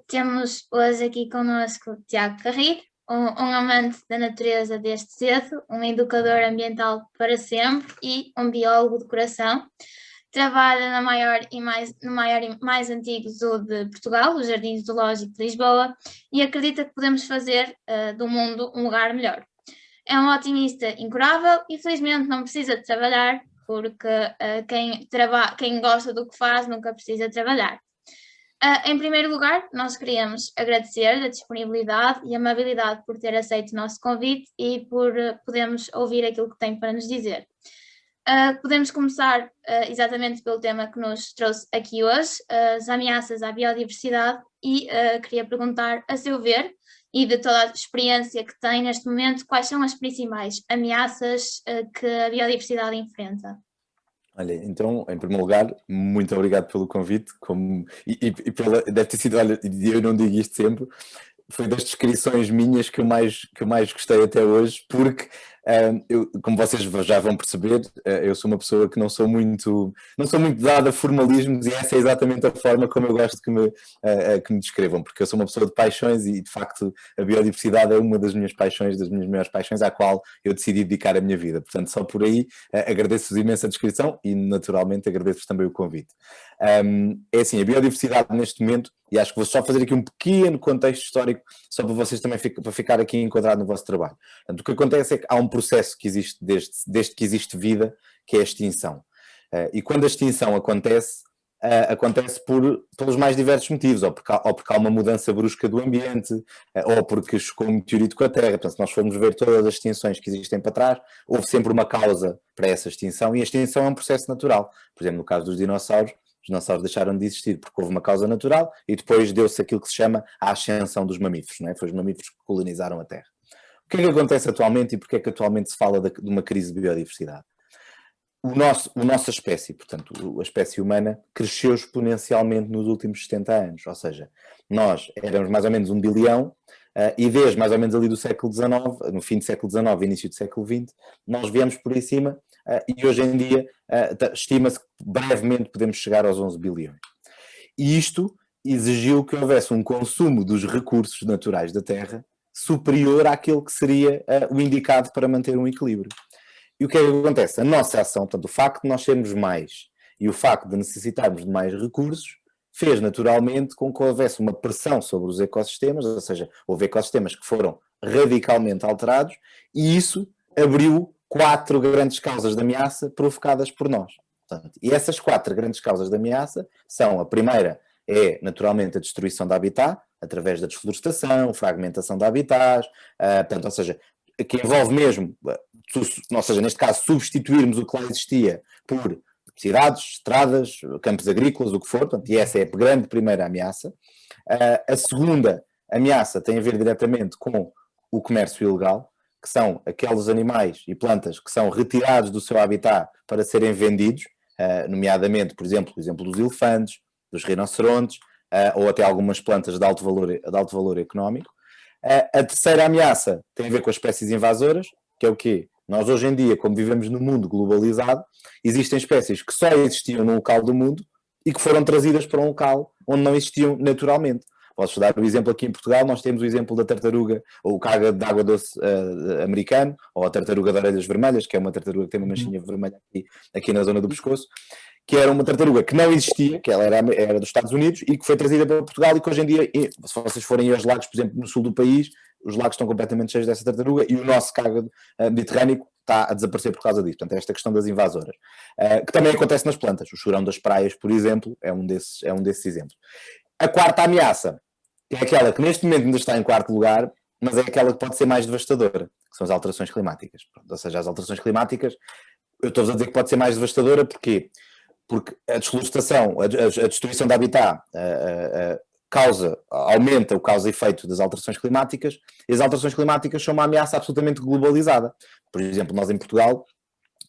Temos hoje aqui connosco o Tiago Carrilho, um amante da natureza desde cedo, um educador ambiental para sempre e um biólogo de coração. Trabalha no maior e mais antigo zoo de Portugal, o Jardim Zoológico de Lisboa, e acredita que podemos fazer do mundo um lugar melhor. É um otimista incurável e felizmente não precisa de trabalhar, porque quem gosta do que faz nunca precisa trabalhar. Em primeiro lugar, nós queríamos agradecer a disponibilidade e amabilidade por ter aceito o nosso convite e por podermos ouvir aquilo que tem para nos dizer. Podemos começar exatamente pelo tema que nos trouxe aqui hoje, as ameaças à biodiversidade, e queria perguntar, a seu ver, e de toda a experiência que tem neste momento, quais são as principais ameaças que a biodiversidade enfrenta? Olha, então, em primeiro lugar, muito obrigado pelo convite, deve ter sido, olha, eu não digo isto sempre, foi das descrições minhas que eu mais gostei até hoje, porque, como vocês já vão perceber, eu sou uma pessoa que não sou muito dada a formalismos, e essa é exatamente a forma como eu gosto que me descrevam, porque eu sou uma pessoa de paixões e, de facto, a biodiversidade é uma das minhas paixões, das minhas maiores paixões, à qual eu decidi dedicar a minha vida. Portanto, só por aí agradeço-vos imensa descrição e, naturalmente, agradeço-vos também o convite. É assim, a biodiversidade neste momento, e acho que vou só fazer aqui um pequeno contexto histórico, só para vocês também para ficar aqui enquadrado no vosso trabalho. Portanto, o que acontece é que há um processo que existe desde que existe vida, que é a extinção. E quando a extinção acontece, acontece pelos mais diversos motivos, ou porque há uma mudança brusca do ambiente, ou porque chocou um meteorito com a Terra. Portanto, se nós formos ver todas as extinções que existem para trás, houve sempre uma causa para essa extinção, e a extinção é um processo natural. Por exemplo, no caso dos dinossauros, os dinossauros deixaram de existir porque houve uma causa natural e depois deu-se aquilo que se chama a ascensão dos mamíferos, não é? Foi os mamíferos que colonizaram a Terra. O que é que acontece atualmente e porque é que atualmente se fala de uma crise de biodiversidade? A nossa espécie, portanto, a espécie humana, cresceu exponencialmente nos últimos 70 anos, ou seja, nós éramos mais ou menos 1 bilhão, e desde mais ou menos ali do século XIX, no fim do século XIX e início do século XX, nós viemos por aí cima, e hoje em dia estima-se que brevemente podemos chegar aos 11 bilhões. E isto exigiu que houvesse um consumo dos recursos naturais da Terra superior àquele que seria o indicado para manter um equilíbrio. E o que é que acontece? A nossa ação, portanto, o facto de nós sermos mais e o facto de necessitarmos de mais recursos, fez naturalmente com que houvesse uma pressão sobre os ecossistemas, ou seja, houve ecossistemas que foram radicalmente alterados, e isso abriu 4 grandes causas de ameaça provocadas por nós. Portanto, e essas 4 grandes causas de ameaça são: a primeira é naturalmente a destruição de habitat, através da desflorestação, fragmentação de habitats, portanto, ou seja, que envolve mesmo, ou seja, neste caso, substituirmos o que lá existia por cidades, estradas, campos agrícolas, o que for, portanto, e essa é a grande primeira ameaça. A segunda ameaça tem a ver diretamente com o comércio ilegal, que são aqueles animais e plantas que são retirados do seu habitat para serem vendidos, nomeadamente, por exemplo, o exemplo dos elefantes, dos rinocerontes, ou até algumas plantas de alto valor económico. A terceira ameaça tem a ver com as espécies invasoras, que é o quê? Nós hoje em dia, como vivemos num mundo globalizado, existem espécies que só existiam num local do mundo e que foram trazidas para um local onde não existiam naturalmente. Posso dar o exemplo aqui em Portugal, nós temos o exemplo da tartaruga, ou o caga de água doce americano, ou a tartaruga de orelhas vermelhas, que é uma tartaruga que tem uma manchinha vermelha aqui na zona do pescoço, que era uma tartaruga que não existia, que ela era dos Estados Unidos e que foi trazida para Portugal, e que hoje em dia, se vocês forem aos lagos, por exemplo, no sul do país, os lagos estão completamente cheios dessa tartaruga, e o nosso caga mediterrâneo está a desaparecer por causa disso. Portanto, esta questão das invasoras, que também acontece nas plantas. O chorão das praias, por exemplo, é um desses exemplos. A quarta ameaça é aquela que neste momento ainda está em quarto lugar, mas é aquela que pode ser mais devastadora, que são as alterações climáticas. Ou seja, as alterações climáticas, eu estou-vos a dizer que pode ser mais devastadora, porquê? Porque a desflorestação, a destruição de habitat aumenta o causa e efeito das alterações climáticas, e as alterações climáticas são uma ameaça absolutamente globalizada. Por exemplo, nós em Portugal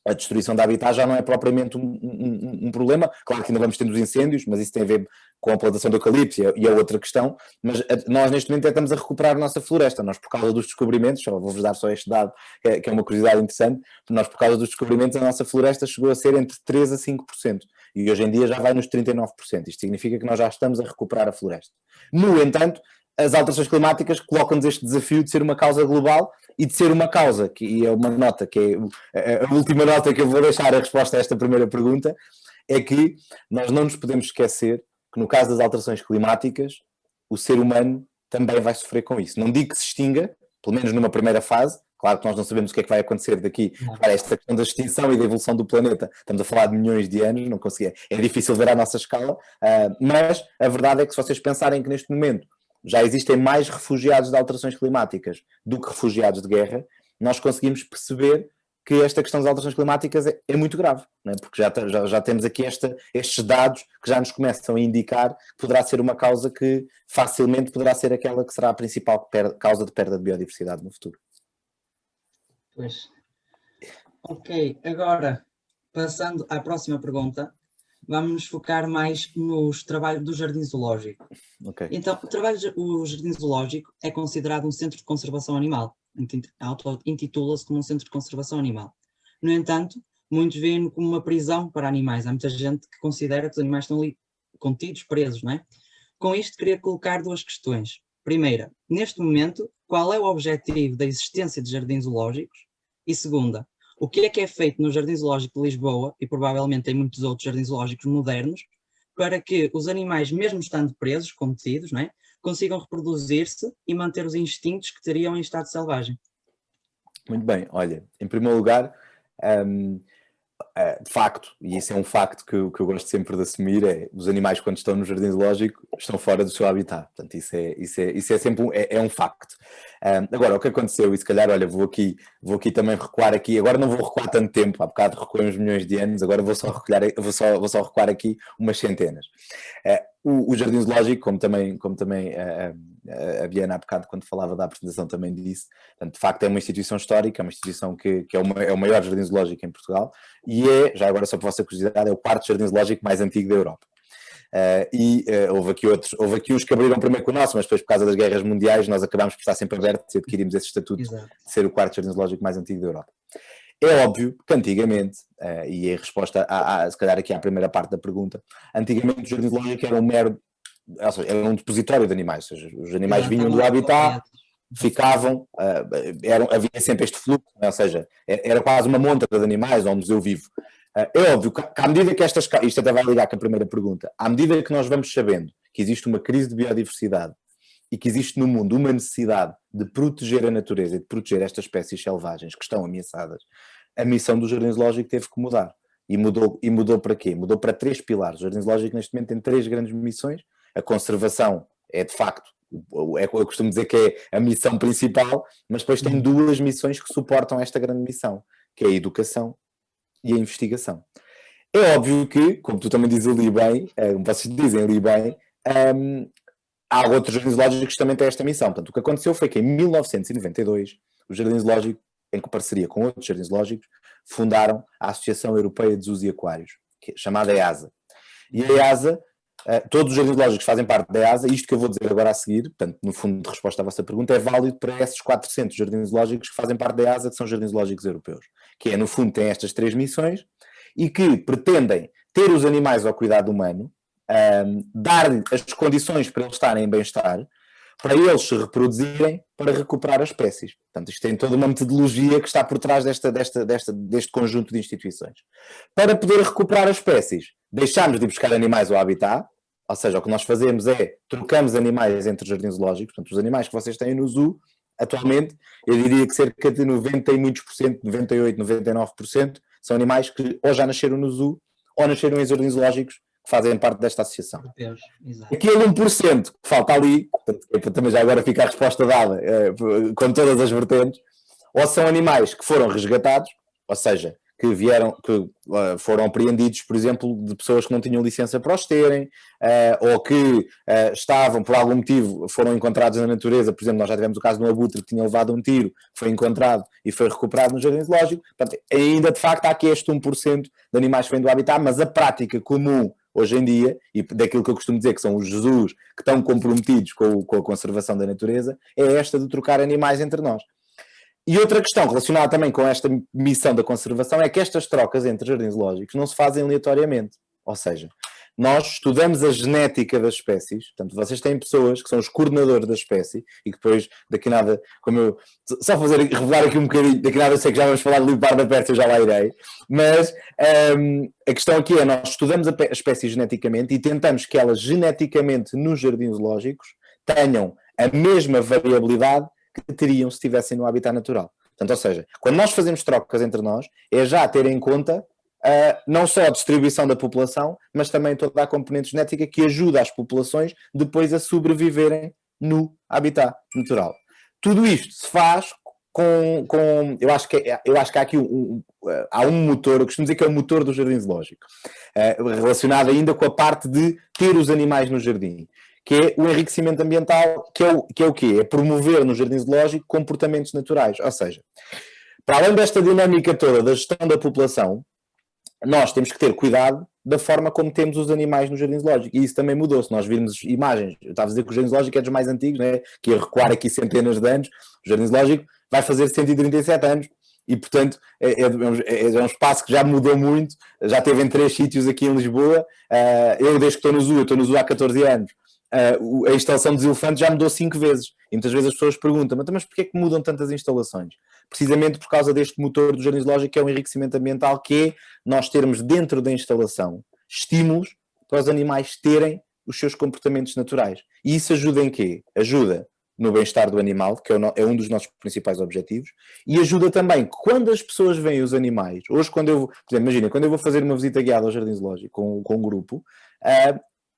a destruição de habitat já não é propriamente um problema. Claro que ainda vamos tendo os incêndios, mas isso tem a ver com a plantação de eucalipto e é outra questão. Mas nós neste momento estamos a recuperar a nossa floresta. Nós, por causa dos descobrimentos, vou-vos dar só este dado, que é uma curiosidade interessante, nós, por causa dos descobrimentos, a nossa floresta chegou a ser entre 3% a 5%. E hoje em dia já vai nos 39%. Isto significa que nós já estamos a recuperar a floresta. No entanto, as alterações climáticas colocam-nos este desafio de ser uma causa global e de ser uma causa, que é uma nota, que é a última nota que eu vou deixar a resposta a esta primeira pergunta, é que nós não nos podemos esquecer que no caso das alterações climáticas, o ser humano também vai sofrer com isso. Não digo que se extinga, pelo menos numa primeira fase. Claro que nós não sabemos o que é que vai acontecer daqui para esta questão da extinção e da evolução do planeta. Estamos a falar de milhões de anos, não conseguia. É difícil ver à nossa escala, mas a verdade é que se vocês pensarem que neste momento já existem mais refugiados de alterações climáticas do que refugiados de guerra, nós conseguimos perceber que esta questão das alterações climáticas é muito grave, não é? Porque já temos aqui estes dados que já nos começam a indicar que poderá ser uma causa que facilmente poderá ser aquela que será a principal causa de perda de biodiversidade no futuro. Pois. Ok, agora, passando à próxima pergunta, vamos nos focar mais nos trabalhos do Jardim Zoológico. Okay. Então, o Jardim Zoológico é considerado um centro de conservação animal. Intitula-se como um centro de conservação animal. No entanto, muitos veem-no como uma prisão para animais. Há muita gente que considera que os animais estão ali contidos, presos, não é? Com isto, queria colocar duas questões. Primeira, neste momento, qual é o objetivo da existência de jardins zoológicos? E segunda, o que é feito no Jardim Zoológico de Lisboa, e provavelmente em muitos outros jardins zoológicos modernos, para que os animais, mesmo estando presos, contidos, não é, consigam reproduzir-se e manter os instintos que teriam em estado selvagem? Muito bem, olha, em primeiro lugar, de facto, e isso é um facto que eu gosto sempre de assumir, os animais quando estão no jardim zoológico estão fora do seu habitat, portanto isso é sempre um facto. Agora, o que aconteceu, e se calhar, olha, vou aqui também recuar aqui, agora não vou recuar tanto tempo, há bocado recuei uns milhões de anos, agora vou só recuar aqui umas centenas. O jardim zoológico, como também a Biana há bocado quando falava da apresentação também disse, portanto, de facto é uma instituição histórica, é uma instituição que é o maior jardim zoológico em Portugal e já agora só por vossa curiosidade, é o quarto jardim zoológico mais antigo da Europa. Houve aqui uns que abriram primeiro com o nosso, mas depois por causa das guerras mundiais nós acabámos por estar sempre abertos e adquirimos esse estatuto de ser o quarto jardim zoológico mais antigo da Europa. É óbvio que antigamente, e em resposta se calhar aqui à primeira parte da pergunta, antigamente o jardim zoológico era era um depositório de animais, ou seja, os animais vinham do habitat, ficavam, havia sempre este fluxo, ou seja, era quase uma montra de animais ou um museu vivo. É óbvio que à medida que isto até vai ligar com a primeira pergunta, à medida que nós vamos sabendo que existe uma crise de biodiversidade e que existe no mundo uma necessidade de proteger a natureza e de proteger estas espécies selvagens que estão ameaçadas, a missão do Jardim Zoológico teve que mudar. E mudou para quê? Mudou para 3 pilares. O Jardim Zoológico neste momento tem 3 grandes missões. A conservação é de facto, eu costumo dizer que é a missão principal, mas depois tem 2 missões que suportam esta grande missão, que é a educação e a investigação. É óbvio que, como tu também dizes ali bem, vocês dizem ali bem, há outros jardins zoológicos que também têm esta missão. Portanto, o que aconteceu foi que em 1992, o Jardim Zoológico, em parceria com outros jardins zoológicos, fundaram a Associação Europeia de Zoos e Aquários, chamada EASA. E a EASA, todos os jardins zoológicos fazem parte da EASA, isto que eu vou dizer agora a seguir, portanto, no fundo de resposta à vossa pergunta, é válido para esses 400 jardins zoológicos que fazem parte da EASA, que são jardins zoológicos europeus, que no fundo, têm estas 3 missões e que pretendem ter os animais ao cuidado humano, dar-lhe as condições para eles estarem em bem-estar, para eles se reproduzirem, para recuperar as espécies. Portanto, isto tem toda uma metodologia que está por trás deste conjunto de instituições. Para poder recuperar as espécies, deixamos de ir buscar animais ao habitat, ou seja, o que nós fazemos é trocamos animais entre jardins zoológicos, portanto, os animais que vocês têm no zoo, atualmente, eu diria que cerca de 90 e muitos por cento, 98, 99%, são animais que ou já nasceram no zoo, ou nasceram em jardins zoológicos, que fazem parte desta associação. Aquele 1% que falta ali, portanto, também já agora fica a resposta dada, com todas as vertentes, ou são animais que foram resgatados, ou seja, foram apreendidos, por exemplo, de pessoas que não tinham licença para os terem, ou que estavam, por algum motivo, foram encontrados na natureza. Por exemplo, nós já tivemos o caso de um abutre que tinha levado um tiro, foi encontrado e foi recuperado no jardim zoológico. Portanto, ainda, de facto, há aqui este 1% de animais que vêm do habitat, mas a prática comum hoje em dia, e daquilo que eu costumo dizer que são os Jesus que estão comprometidos com a conservação da natureza, é esta de trocar animais entre nós. E outra questão relacionada também com esta missão da conservação é que estas trocas entre jardins zoológicos não se fazem aleatoriamente. Ou seja, nós estudamos a genética das espécies, portanto, vocês têm pessoas que são os coordenadores da espécie e que depois, daqui a nada, como eu, só revelar aqui um bocadinho, daqui a nada eu sei que já vamos falar de leopardo perto, eu já lá irei, mas a questão aqui é, nós estudamos a espécie geneticamente e tentamos que elas geneticamente nos jardins zoológicos tenham a mesma variabilidade que teriam se estivessem no habitat natural. Portanto, ou seja, quando nós fazemos trocas entre nós, é já ter em conta não só a distribuição da população, mas também toda a componente genética que ajuda as populações depois a sobreviverem no habitat natural. Tudo isto se faz com eu acho que há aqui há um motor, eu costumo dizer que é o motor do jardim zoológico, relacionado ainda com a parte de ter os animais no jardim, que é o enriquecimento ambiental, que é o quê? É promover no jardim zoológico comportamentos naturais. Ou seja, para além desta dinâmica toda da gestão da população, nós temos que ter cuidado da forma como temos os animais no jardim zoológico. E isso também mudou. Se nós virmos imagens, eu estava a dizer que o jardim zoológico é dos mais antigos, né? Que ia recuar aqui centenas de anos. O jardim zoológico vai fazer 137 anos. E, portanto, é um espaço que já mudou muito. Já teve em 3 sítios aqui em Lisboa. Eu, desde que estou no zoo há 14 anos, a instalação dos elefantes já mudou 5 vezes. E muitas vezes as pessoas perguntam, mas porquê é que mudam tantas instalações? Precisamente por causa deste motor do jardim zoológico, que é o enriquecimento ambiental, que é nós termos dentro da instalação estímulos para os animais terem os seus comportamentos naturais. E isso ajuda em quê? Ajuda no bem-estar do animal, que é um dos nossos principais objetivos, e ajuda também, quando as pessoas veem os animais, hoje quando eu vou, por exemplo, imagina, quando eu vou fazer uma visita guiada ao jardim zoológico com um grupo,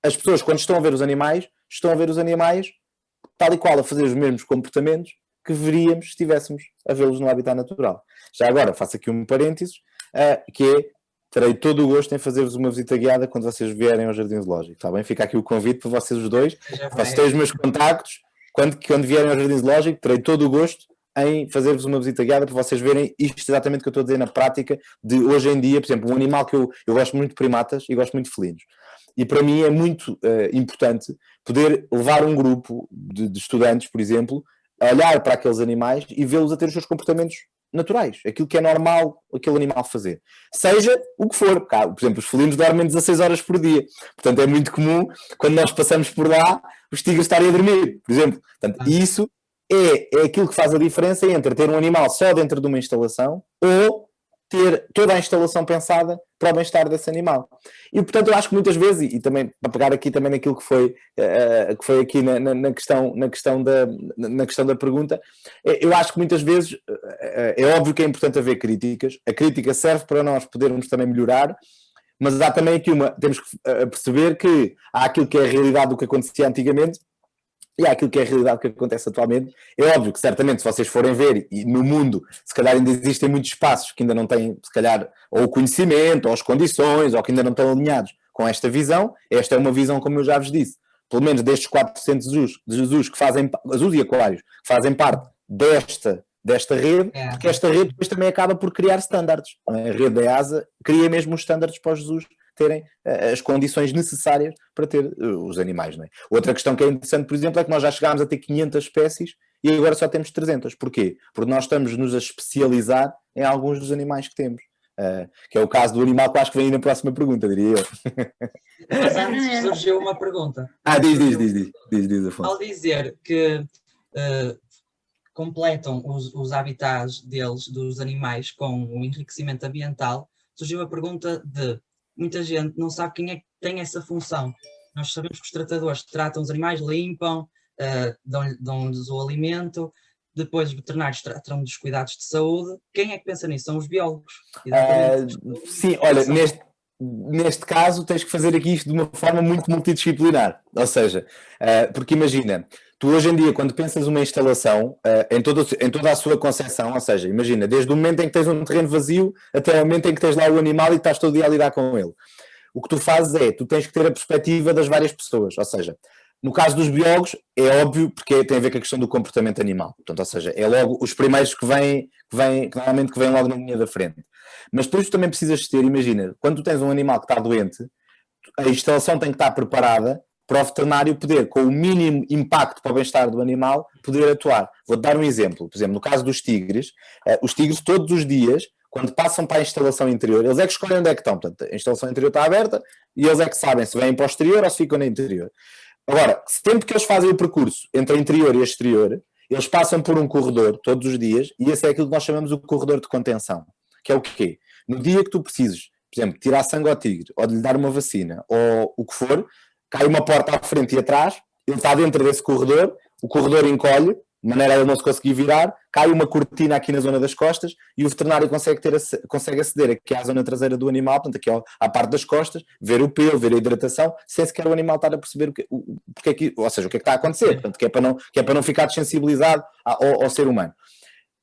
as pessoas, quando estão a ver os animais tal e qual a fazer os mesmos comportamentos que veríamos se estivéssemos a vê-los no habitat natural. Já agora, faço aqui um parênteses, que é, terei todo o gosto em fazer-vos uma visita guiada quando vocês vierem ao jardim zoológico, está bem? Fica aqui o convite para vocês os dois, vocês têm os meus contactos, quando vierem ao jardim zoológico, terei todo o gosto em fazer-vos uma visita guiada para vocês verem isto exatamente que eu estou a dizer na prática de hoje em dia. Por exemplo, um animal que eu gosto muito de primatas e gosto muito de felinos. E para mim é muito importante poder levar um grupo de estudantes, por exemplo, a olhar para aqueles animais e vê-los a ter os seus comportamentos naturais, aquilo que é normal aquele animal fazer. Seja o que for. Por exemplo, os felinos dormem 16 horas por dia. Portanto, é muito comum, quando nós passamos por lá, os tigres estarem a dormir, por exemplo. Portanto, isso é aquilo que faz a diferença entre ter um animal só dentro de uma instalação ou ter toda a instalação pensada para o bem-estar desse animal. E, portanto, eu acho que muitas vezes, e também para pegar aqui também naquilo que foi aqui na questão da pergunta, eu acho que muitas vezes é óbvio que é importante haver críticas. A crítica serve para nós podermos também melhorar, mas há também aqui temos que perceber que há aquilo que é a realidade do que acontecia antigamente e há aquilo que é a realidade que acontece atualmente. É óbvio que certamente se vocês forem ver, e no mundo se calhar ainda existem muitos espaços que ainda não têm, se calhar, ou o conhecimento, ou as condições, ou que ainda não estão alinhados com esta visão. Esta é uma visão, como eu já vos disse, pelo menos destes 400 Jesus que fazem, Jesus e aquários, que fazem parte desta rede, porque esta rede depois também acaba por criar standards. A rede da EASA cria mesmo os standards para os Jesus terem as condições necessárias para ter os animais. Não é? Outra questão que é interessante, por exemplo, é que nós já chegámos a ter 500 espécies e agora só temos 300. Porquê? Porque nós estamos-nos a especializar em alguns dos animais que temos. Que é o caso do animal que acho que vem aí na próxima pergunta, diria eu. Mas antes surgiu uma pergunta. Diz, Afonso. Ao dizer que completam os habitats dos animais com o enriquecimento ambiental, surgiu a pergunta de muita gente não sabe quem é que tem essa função. Nós sabemos que os tratadores tratam os animais, limpam, dão-lhes o alimento, depois os veterinários tratam dos cuidados de saúde. Quem é que pensa nisso? São os biólogos. Sim, olha, neste caso tens que fazer aqui isto de uma forma muito multidisciplinar. Ou seja, porque imagina, tu hoje em dia, quando pensas uma instalação, em toda a sua concepção, ou seja, imagina, desde o momento em que tens um terreno vazio até o momento em que tens lá o animal e estás todo dia a lidar com ele. O que tu fazes tu tens que ter a perspectiva das várias pessoas, ou seja, no caso dos biólogos, é óbvio, porque tem a ver com a questão do comportamento animal. Portanto, ou seja, é logo os primeiros que normalmente vêm logo na linha da frente. Mas depois tu também precisas ter, imagina, quando tu tens um animal que está doente, a instalação tem que estar preparada para o veterinário poder, com o mínimo impacto para o bem-estar do animal, poder atuar. Vou-te dar um exemplo. Por exemplo, no caso dos tigres, os tigres todos os dias, quando passam para a instalação interior, eles é que escolhem onde é que estão. Portanto, a instalação interior está aberta e eles é que sabem se vêm para o exterior ou se ficam no interior. Agora, sempre que eles fazem o percurso entre interior e exterior, eles passam por um corredor todos os dias e esse é aquilo que nós chamamos o corredor de contenção. Que é o quê? No dia que tu precises, por exemplo, tirar sangue ao tigre ou de lhe dar uma vacina ou o que for, cai uma porta à frente e atrás, ele está dentro desse corredor, o corredor encolhe, de maneira a ele não se conseguir virar, cai uma cortina aqui na zona das costas e o veterinário consegue aceder aqui à zona traseira do animal, portanto aqui à parte das costas, ver o pelo, ver a hidratação, sem sequer o animal estar a perceber o que é que está a acontecer, portanto, que é para não ficar desensibilizado ao ser humano.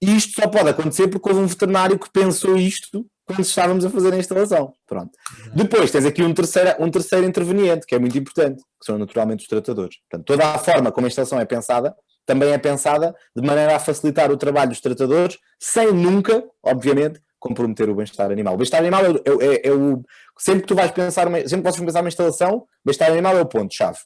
E isto só pode acontecer porque houve um veterinário que pensou isto quando estávamos a fazer a instalação. Pronto. Depois tens aqui um terceiro interveniente, que é muito importante, que são naturalmente os tratadores. Portanto, toda a forma como a instalação é pensada, também é pensada de maneira a facilitar o trabalho dos tratadores, sem nunca, obviamente, comprometer o bem-estar animal. O bem-estar animal sempre que tu vais pensar, sempre que vocês pensar uma instalação, o bem-estar animal é o ponto-chave.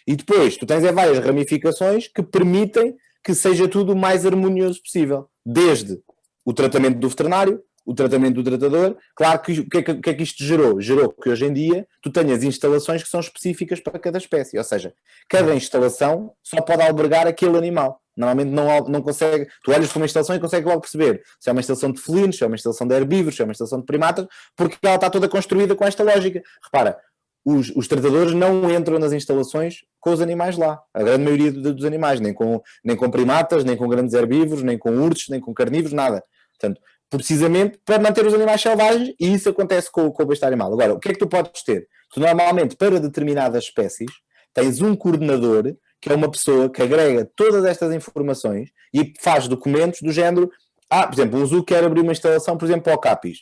E depois, tu tens várias ramificações que permitem que seja tudo o mais harmonioso possível. Desde o tratamento do veterinário, o tratamento do tratador. Claro que o que é que isto gerou? Gerou que hoje em dia tu tenhas instalações que são específicas para cada espécie. Ou seja, cada instalação só pode albergar aquele animal. Normalmente não consegue... Tu olhas para uma instalação e consegues logo perceber se é uma instalação de felinos, se é uma instalação de herbívoros, se é uma instalação de primatas, porque ela está toda construída com esta lógica. Repara, os tratadores não entram nas instalações com os animais lá. A grande maioria dos animais, nem com primatas, nem com grandes herbívoros, nem com ursos, nem com carnívoros, nada. Portanto, precisamente para manter os animais selvagens, e isso acontece com o bem-estar animal. Agora, o que é que tu podes ter? Tu normalmente, para determinadas espécies, tens um coordenador, que é uma pessoa que agrega todas estas informações e faz documentos do género, por exemplo, um zoo quer abrir uma instalação, por exemplo, para o capis.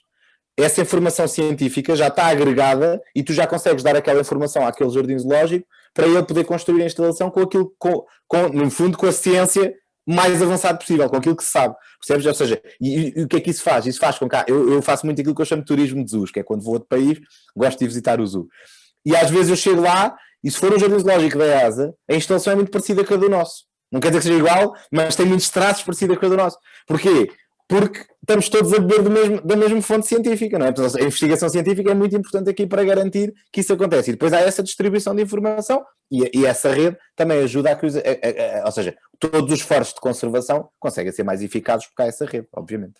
Essa informação científica já está agregada e tu já consegues dar aquela informação àquele jardim zoológico para ele poder construir a instalação com aquilo, no fundo, com a ciência mais avançado possível, com aquilo que se sabe, percebes? Ou seja, e o que é que isso faz? Isso faz com que eu faço muito aquilo que eu chamo de turismo de zoos, que é quando vou a outro país, gosto de visitar o zoo. E às vezes eu chego lá, e se for um jardim zoológico da EASA, a instalação é muito parecida com a do nosso. Não quer dizer que seja igual, mas tem muitos traços parecidos com a do nosso. Porquê? Porque estamos todos a beber da mesma fonte científica, não é? Portanto, a investigação científica é muito importante aqui para garantir que isso acontece. E depois há essa distribuição de informação e essa rede também ajuda a que ou seja, todos os esforços de conservação conseguem ser mais eficazes porque há essa rede, obviamente.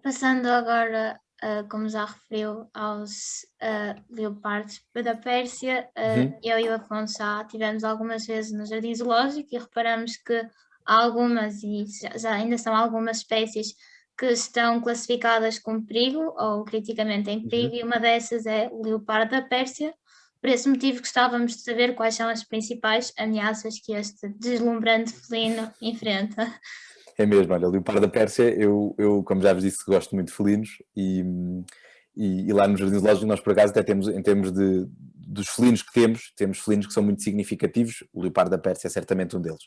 Passando agora, como já referiu, aos leopardos da Pérsia, eu e o Afonso já tivemos algumas vezes no Jardim Zoológico e reparamos que há algumas, e já ainda são algumas espécies que estão classificadas como perigo ou criticamente em perigo, e uma dessas é o leopardo da Pérsia. Por esse motivo gostávamos de saber quais são as principais ameaças que este deslumbrante felino enfrenta. É mesmo, olha, o leopardo da Pérsia, eu como já vos disse, gosto muito de felinos e lá no Jardim Zoológico nós por acaso até temos, em termos dos felinos que temos felinos que são muito significativos, o leopardo da Pérsia é certamente um deles.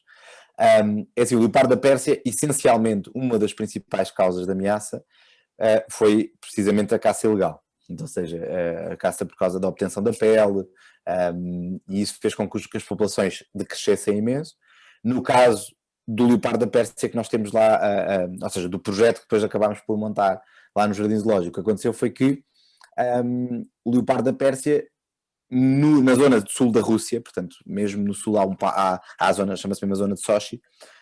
É assim, o leopardo da Pérsia, essencialmente, uma das principais causas de ameaça foi precisamente a caça ilegal. Ou seja, a caça por causa da obtenção da pele, e isso fez com que as populações decrescessem imenso. No caso do leopardo da Pérsia que nós temos lá, ou seja, do projeto que depois acabámos por montar lá no Jardim Zoológico, o que aconteceu foi que o leopardo da Pérsia, na zona do sul da Rússia, portanto, mesmo no sul há a zona, chama-se mesmo a zona de Sochi,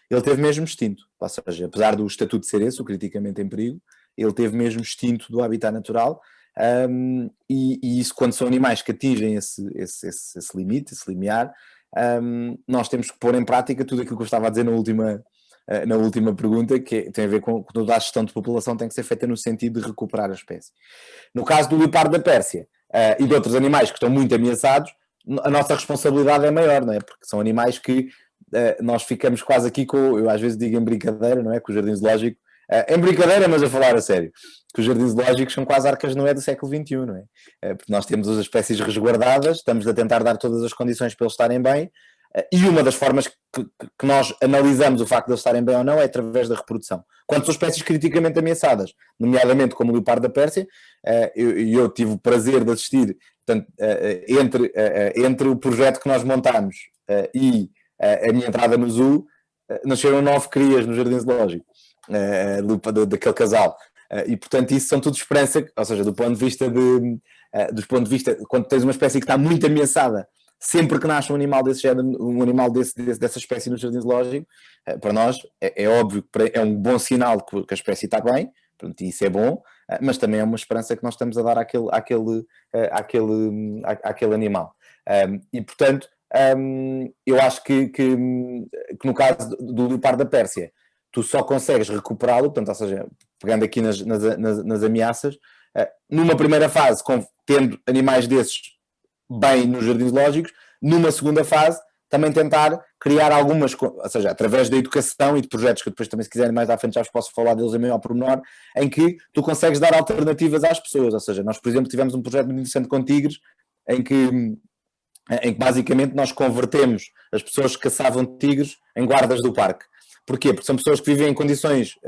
ele teve mesmo extinto, ou seja, apesar do estatuto ser esse, o criticamente em perigo, ele teve mesmo extinto do habitat natural, e isso quando são animais que atingem esse limite, esse limiar, nós temos que pôr em prática tudo aquilo que eu estava a dizer na última pergunta, que tem a ver com toda a gestão de população tem que ser feita no sentido de recuperar a espécie. No caso do leopardo da Pérsia, e de outros animais que estão muito ameaçados, a nossa responsabilidade é maior, não é? Porque são animais que nós ficamos quase aqui com, eu às vezes digo em brincadeira, não é? Que o jardim zoológico, em brincadeira, mas a falar a sério, que os jardins zoológicos são quase arcas de Noé do século XXI, não é? Porque nós temos as espécies resguardadas, estamos a tentar dar todas as condições para eles estarem bem, e uma das formas que nós analisamos o facto de eles estarem bem ou não é através da reprodução. Quando são espécies criticamente ameaçadas, nomeadamente como o leopardo da Pérsia, eu tive o prazer de assistir, portanto, entre o projeto que nós montámos e a minha entrada no zoo, nasceram 9 crias no jardim zoológico, daquele casal. E portanto isso são tudo esperança, ou seja, do ponto de vista quando tens uma espécie que está muito ameaçada, sempre que nasce um animal desse género, um animal dessa espécie no jardim zoológico, para nós é óbvio que é um bom sinal que a espécie está bem, pronto, isso é bom, mas também é uma esperança que nós estamos a dar àquele animal. E portanto, eu acho que no caso do leopardo da Pérsia, tu só consegues recuperá-lo, portanto, ou seja, pegando aqui nas ameaças, numa primeira fase, tendo animais desses bem nos jardins zoológicos, numa segunda fase, também tentar criar algumas, ou seja, através da educação e de projetos que depois também, se quiserem mais à frente, já vos posso falar deles em maior pormenor, em que tu consegues dar alternativas às pessoas. Ou seja, nós, por exemplo, tivemos um projeto muito interessante com tigres, em que basicamente nós convertemos as pessoas que caçavam tigres em guardas do parque. Porquê? Porque são pessoas que vivem em condições,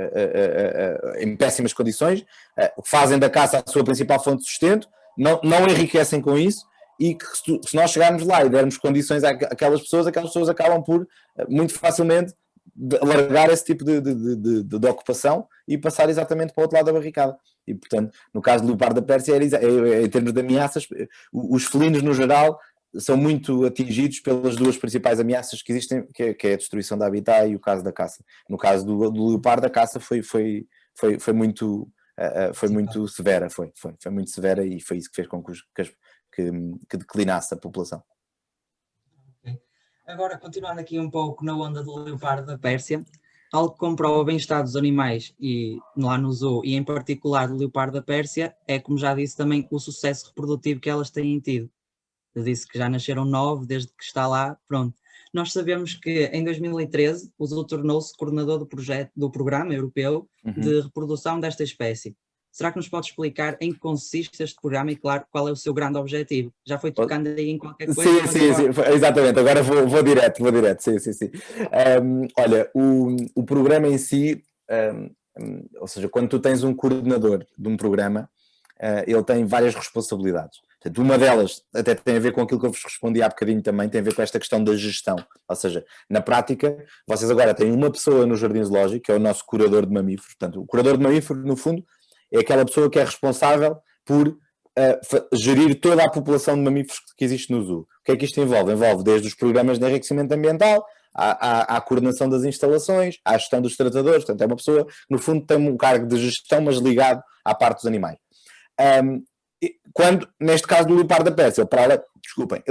em péssimas condições, fazem da caça a sua principal fonte de sustento, não enriquecem com isso, e que se nós chegarmos lá e dermos condições àquelas pessoas acabam por, muito facilmente, largar esse tipo de ocupação e passar exatamente para o outro lado da barricada. E, portanto, no caso do leopardo da Pérsia, em termos de ameaças, os felinos, no geral, são muito atingidos pelas duas principais ameaças que existem, que é a destruição da habitat e o caso da caça. No caso do leopardo, a caça foi muito severa, foi muito severa, e foi isso que fez com que declinasse a população. Okay. Agora, continuando aqui um pouco na onda do leopardo da Pérsia, algo que comprova o bem-estar dos animais e lá no zoo, e em particular do leopardo da Pérsia, é, como já disse, também o sucesso reprodutivo que elas têm tido. Eu disse que já nasceram 9 desde que está lá, pronto. Nós sabemos que em 2013 o zoo tornou-se coordenador do Programa Europeu de Reprodução desta espécie. Será que nos pode explicar em que consiste este programa e, claro, qual é o seu grande objetivo? Já foi tocando aí em qualquer coisa? Sim, exatamente. Agora vou direto, sim. Olha, o programa em si, ou seja, quando tu tens um coordenador de um programa, ele tem várias responsabilidades. Portanto, uma delas até tem a ver com aquilo que eu vos respondi há bocadinho também, tem a ver com esta questão da gestão. Ou seja, na prática, vocês agora têm uma pessoa no Jardim Zoológico, que é o nosso curador de mamíferos. Portanto, o curador de mamíferos, no fundo, é aquela pessoa que é responsável por gerir toda a população de mamíferos que existe no zoo. O que é que isto envolve? Envolve desde os programas de enriquecimento ambiental, à coordenação das instalações, à gestão dos tratadores. Portanto, é uma pessoa que, no fundo, tem um cargo de gestão, mas ligado à parte dos animais. Quando, neste caso do leopardo da Pérsia, ele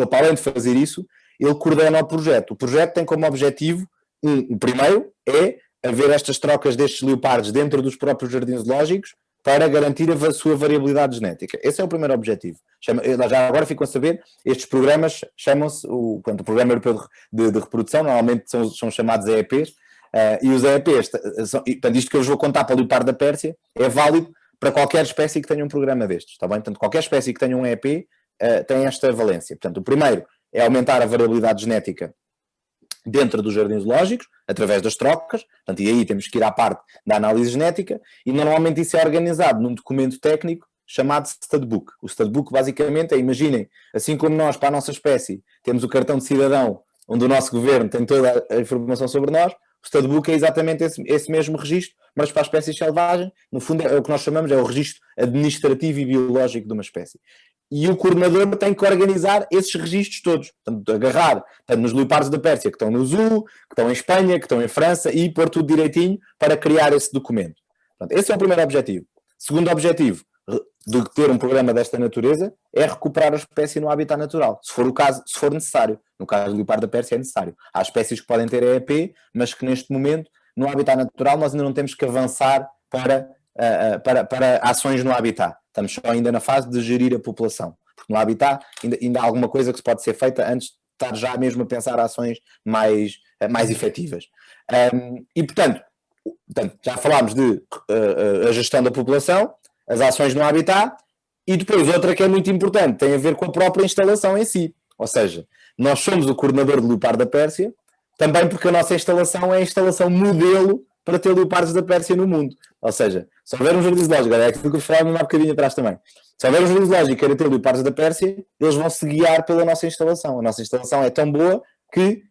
para além de fazer isso, ele coordena o projeto. O projeto tem como objetivo, o primeiro é haver estas trocas destes leopardos dentro dos próprios jardins zoológicos para garantir a sua variabilidade genética. Esse é o primeiro objetivo. Já agora ficam a saber, estes programas chamam-se o Programa Europeu de Reprodução, normalmente são chamados EEPs, e os EEPs, portanto, isto que eu vos vou contar para o leopardo da Pérsia, é válido para qualquer espécie que tenha um programa destes, está bem? Portanto, qualquer espécie que tenha um EEP tem esta valência. Portanto, o primeiro é aumentar a variabilidade genética dentro dos jardins zoológicos, através das trocas, portanto, e aí temos que ir à parte da análise genética, e normalmente isso é organizado num documento técnico chamado Studbook. O Studbook basicamente imaginem, assim como nós, para a nossa espécie, temos o cartão de cidadão, onde o nosso governo tem toda a informação sobre nós, o Studbook é exatamente esse mesmo registro, mas para a espécie selvagem, no fundo é o que nós chamamos, é o registro administrativo e biológico de uma espécie. E o coordenador tem que organizar esses registros todos, portanto, agarrar nos leopardos da Pérsia que estão no zoo, que estão em Espanha, que estão em França, e pôr tudo direitinho para criar esse documento. Portanto, esse é o primeiro objetivo. Segundo objetivo de ter um programa desta natureza é recuperar a espécie no habitat natural, se for o caso, se for necessário. No caso do leopardo da Pérsia é necessário. Há espécies que podem ter EEP, mas que neste momento, no habitat natural, nós ainda não temos que avançar para ações no habitat. Estamos só ainda na fase de gerir a população, porque no habitat ainda há alguma coisa que se pode ser feita antes de estar já mesmo a pensar ações mais efetivas. E, portanto, já falámos de a gestão da população, as ações no habitat, e depois outra que é muito importante, tem a ver com a própria instalação em si. Ou seja, nós somos o coordenador de Leopardo da Pérsia, também porque a nossa instalação é a instalação modelo para ter leopardos da Pérsia no mundo. Ou seja, se houver um jardim zoológico, é aquilo que eu falava há um bocadinho atrás também, se houver um jardim zoológico que queira ter leopardos da Pérsia, eles vão se guiar pela nossa instalação. A nossa instalação é tão boa que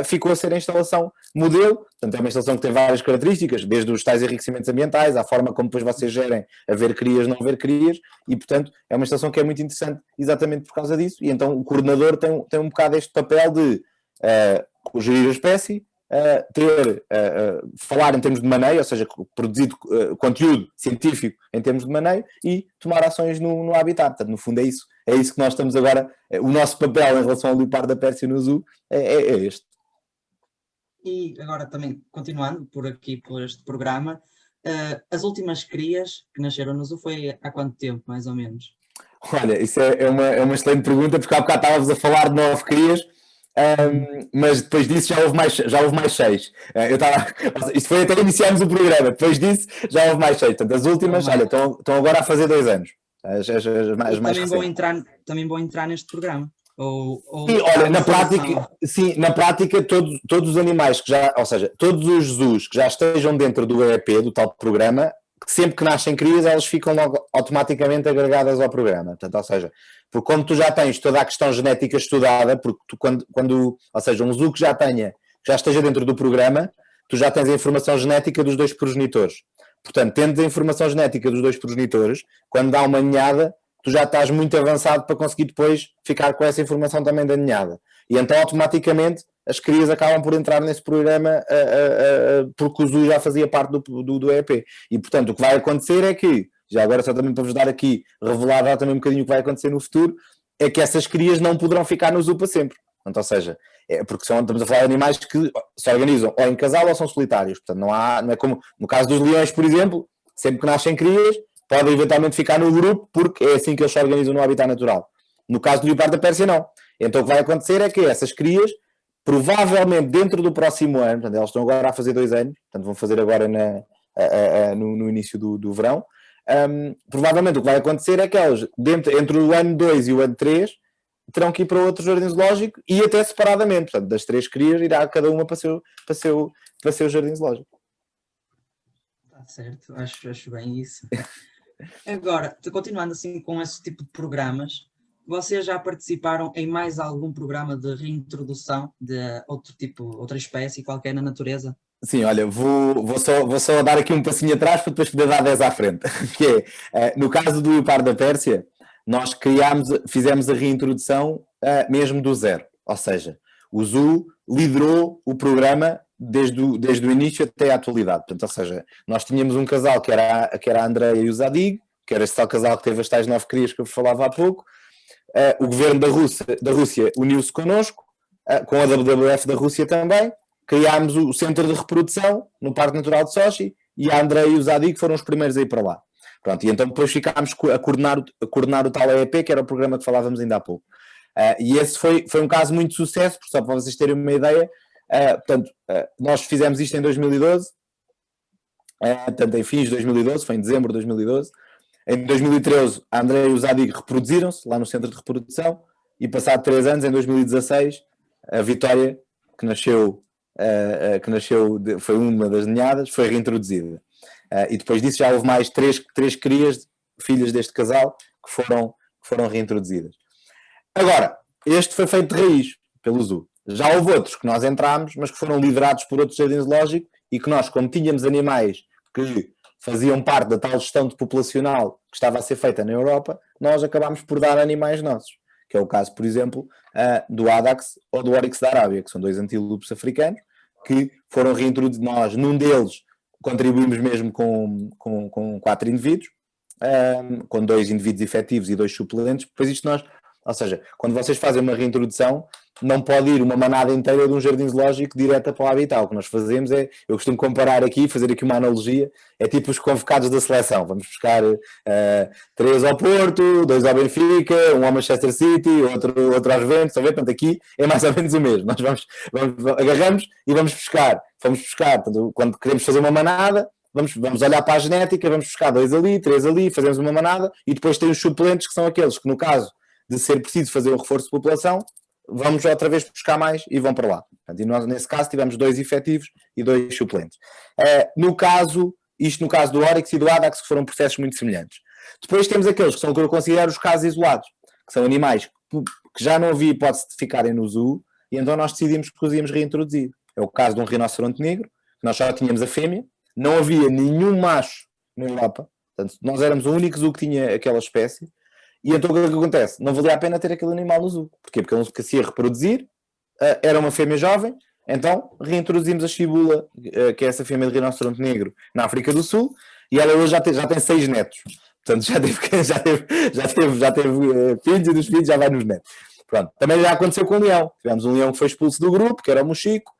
ficou a ser a instalação modelo. Portanto, é uma instalação que tem várias características, desde os tais enriquecimentos ambientais, à forma como depois vocês gerem haver crias, não haver crias, e, portanto, é uma instalação que é muito interessante exatamente por causa disso. E então o coordenador tem um bocado este papel de gerir a espécie, falar em termos de maneio, ou seja, produzir conteúdo científico em termos de maneio e tomar ações no habitat. Portanto, no fundo é isso que nós estamos agora, o nosso papel em relação ao leopardo da Pérsia no zoo é este. E agora também, continuando por este programa, as últimas crias que nasceram no zoo foi há quanto tempo, mais ou menos? Olha, isso é uma excelente pergunta, porque há bocado estávamos a falar de 9 crias, mas depois disso já houve mais 6. Isto foi até iniciarmos o programa, depois disso já houve mais 6. Portanto, as últimas, olha, estão agora a fazer 2 anos. As mais também vão entrar neste programa. Sim, olha, na prática todos os animais ou seja, todos os zoos que já estejam dentro do EEP, do tal programa, sempre que nascem crias, elas ficam logo automaticamente agregadas ao programa. Portanto, ou seja, porque como tu já tens toda a questão genética estudada, porque tu ou seja, um zoo que já esteja dentro do programa, tu já tens a informação genética dos 2 progenitores. Portanto, tendo a informação genética dos 2 progenitores, quando dá uma ninhada, tu já estás muito avançado para conseguir depois ficar com essa informação também da ninhada. E então, automaticamente, as crias acabam por entrar nesse programa porque o zoo já fazia parte do EEP. E, portanto, o que vai acontecer é que, já agora só também para vos dar aqui, revelar já também um bocadinho o que vai acontecer no futuro, é que essas crias não poderão ficar no zoo para sempre. Portanto, ou seja, porque estamos a falar de animais que se organizam ou em casal ou são solitários. Portanto, não é como no caso dos leões, por exemplo, sempre que nascem crias, podem eventualmente ficar no grupo, porque é assim que eles se organizam no habitat natural. No caso do leopardo da Pérsia, não. Então o que vai acontecer é que essas crias, provavelmente dentro do próximo ano, portanto, elas estão agora a fazer 2 anos, portanto vão fazer agora no início do verão, provavelmente o que vai acontecer é que elas, entre o ano 2 e o ano 3, terão que ir para outro jardim zoológico e até separadamente. Portanto, das 3 crias irá cada uma para o seu jardim zoológico. Está certo, acho bem isso. Agora, continuando assim com esse tipo de programas, vocês já participaram em mais algum programa de reintrodução de outra espécie qualquer na natureza? Sim, olha, vou só dar aqui um passinho atrás para depois poder dar 10 à frente. Que no caso do leopardo da Pérsia, nós fizemos a reintrodução mesmo do zero. Ou seja, o zoo liderou o programa desde o início até à atualidade. Portanto, ou seja, nós tínhamos um casal que era a Andreia e o Zadig, que era esse tal casal que teve as tais 9 crias que eu vos falava há pouco. O governo da Rússia uniu-se connosco, com a WWF da Rússia também. Criámos o centro de reprodução no Parque Natural de Sochi e a Andreia e o Zadig foram os primeiros a ir para lá. Pronto, e então depois ficámos a coordenar o tal EEP, que era o programa que falávamos ainda há pouco. E esse foi um caso muito de sucesso, porque só para vocês terem uma ideia, portanto, nós fizemos isto em 2012, portanto, em fins de 2012, foi em dezembro de 2012. Em 2013, a Andreia e o Zadig reproduziram-se lá no centro de reprodução e passado 3 anos, em 2016, a Vitória, que nasceu foi uma das ninhadas, foi reintroduzida. E depois disso já houve mais 3 crias, filhas deste casal, que foram reintroduzidas. Agora, este foi feito de raiz pelo zoo. Já houve outros que nós entramos, mas que foram liderados por outros jardins zoológicos e que nós, como tínhamos animais que faziam parte da tal gestão populacional que estava a ser feita na Europa, nós acabámos por dar animais nossos. Que é o caso, por exemplo, do Adax ou do Oryx da Arábia, que são 2 antílopes africanos, que foram reintroduzidos. Nós, num deles, contribuímos mesmo com 4 indivíduos, com 2 indivíduos efetivos e 2 suplentes. Depois isto nós Ou seja, quando vocês fazem uma reintrodução, não pode ir uma manada inteira de um jardim zoológico direta para o habitat. O que nós fazemos é, eu costumo comparar aqui, fazer aqui uma analogia, é tipo os convocados da seleção. Vamos buscar 3 ao Porto, 2 ao Benfica, um ao Manchester City, outro aos Juventus. Portanto, aqui é mais ou menos o mesmo. Nós agarramos e vamos buscar. Portanto, quando queremos fazer uma manada, vamos olhar para a genética, vamos buscar 2 ali, 3 ali, fazemos uma manada e depois tem os suplentes que são aqueles que, no caso de ser preciso fazer um reforço de população, vamos outra vez buscar mais e vão para lá. Portanto, e nós, nesse caso, tivemos 2 efetivos e 2 suplentes. No caso do Oryx e do Adax, que foram processos muito semelhantes. Depois temos aqueles que são o que eu considero os casos isolados, que são animais que já não havia hipótese de ficarem no zoo, e então nós decidimos que os íamos reintroduzir. É o caso de um rinoceronte negro, que nós só tínhamos a fêmea, não havia nenhum macho na Europa, portanto, nós éramos o único zoo que tinha aquela espécie. E então o que acontece? Não valia a pena ter aquele animal no zoo. Porquê? Porque ele não se ia reproduzir, era uma fêmea jovem, então reintroduzimos a Shibula, que é essa fêmea de rinoceronte negro, na África do Sul, e ela hoje já tem 6 netos. Portanto, já teve filhos, e dos filhos já vai nos netos. Pronto. Também já aconteceu com o leão. Tivemos um leão que foi expulso do grupo, que era o Mochico,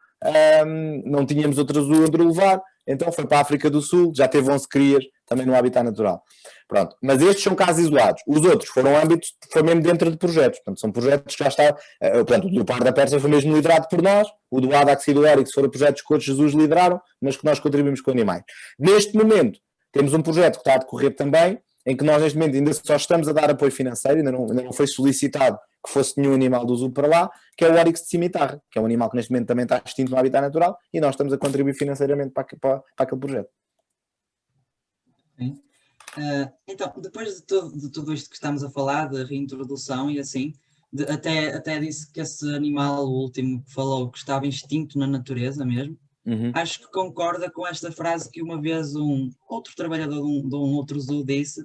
não tínhamos outro zoo onde o levar, então foi para a África do Sul, já teve 11 crias, também no habitat natural. Pronto, mas estes são casos isolados. Os outros foram âmbitos, foi mesmo dentro de projetos. Portanto, são projetos que já está. Portanto, o do Leopardo da Pérsia foi mesmo liderado por nós, o do Adax e do Oryx foram projetos que outros Jesus lideraram, mas que nós contribuímos com animais. Neste momento, temos um projeto que está a decorrer também, em que nós neste momento ainda só estamos a dar apoio financeiro, ainda não foi solicitado que fosse nenhum animal do zoo para lá, que é o Oryx de cimitarra, que é um animal que neste momento também está extinto no habitat natural, e nós estamos a contribuir financeiramente para aquele projeto. Sim. Então, depois de tudo isto que estamos a falar, de reintrodução e assim, até disse que esse animal, o último que falou, que estava extinto na natureza mesmo. Acho que concorda com esta frase que uma vez um outro trabalhador de um outro zoo disse,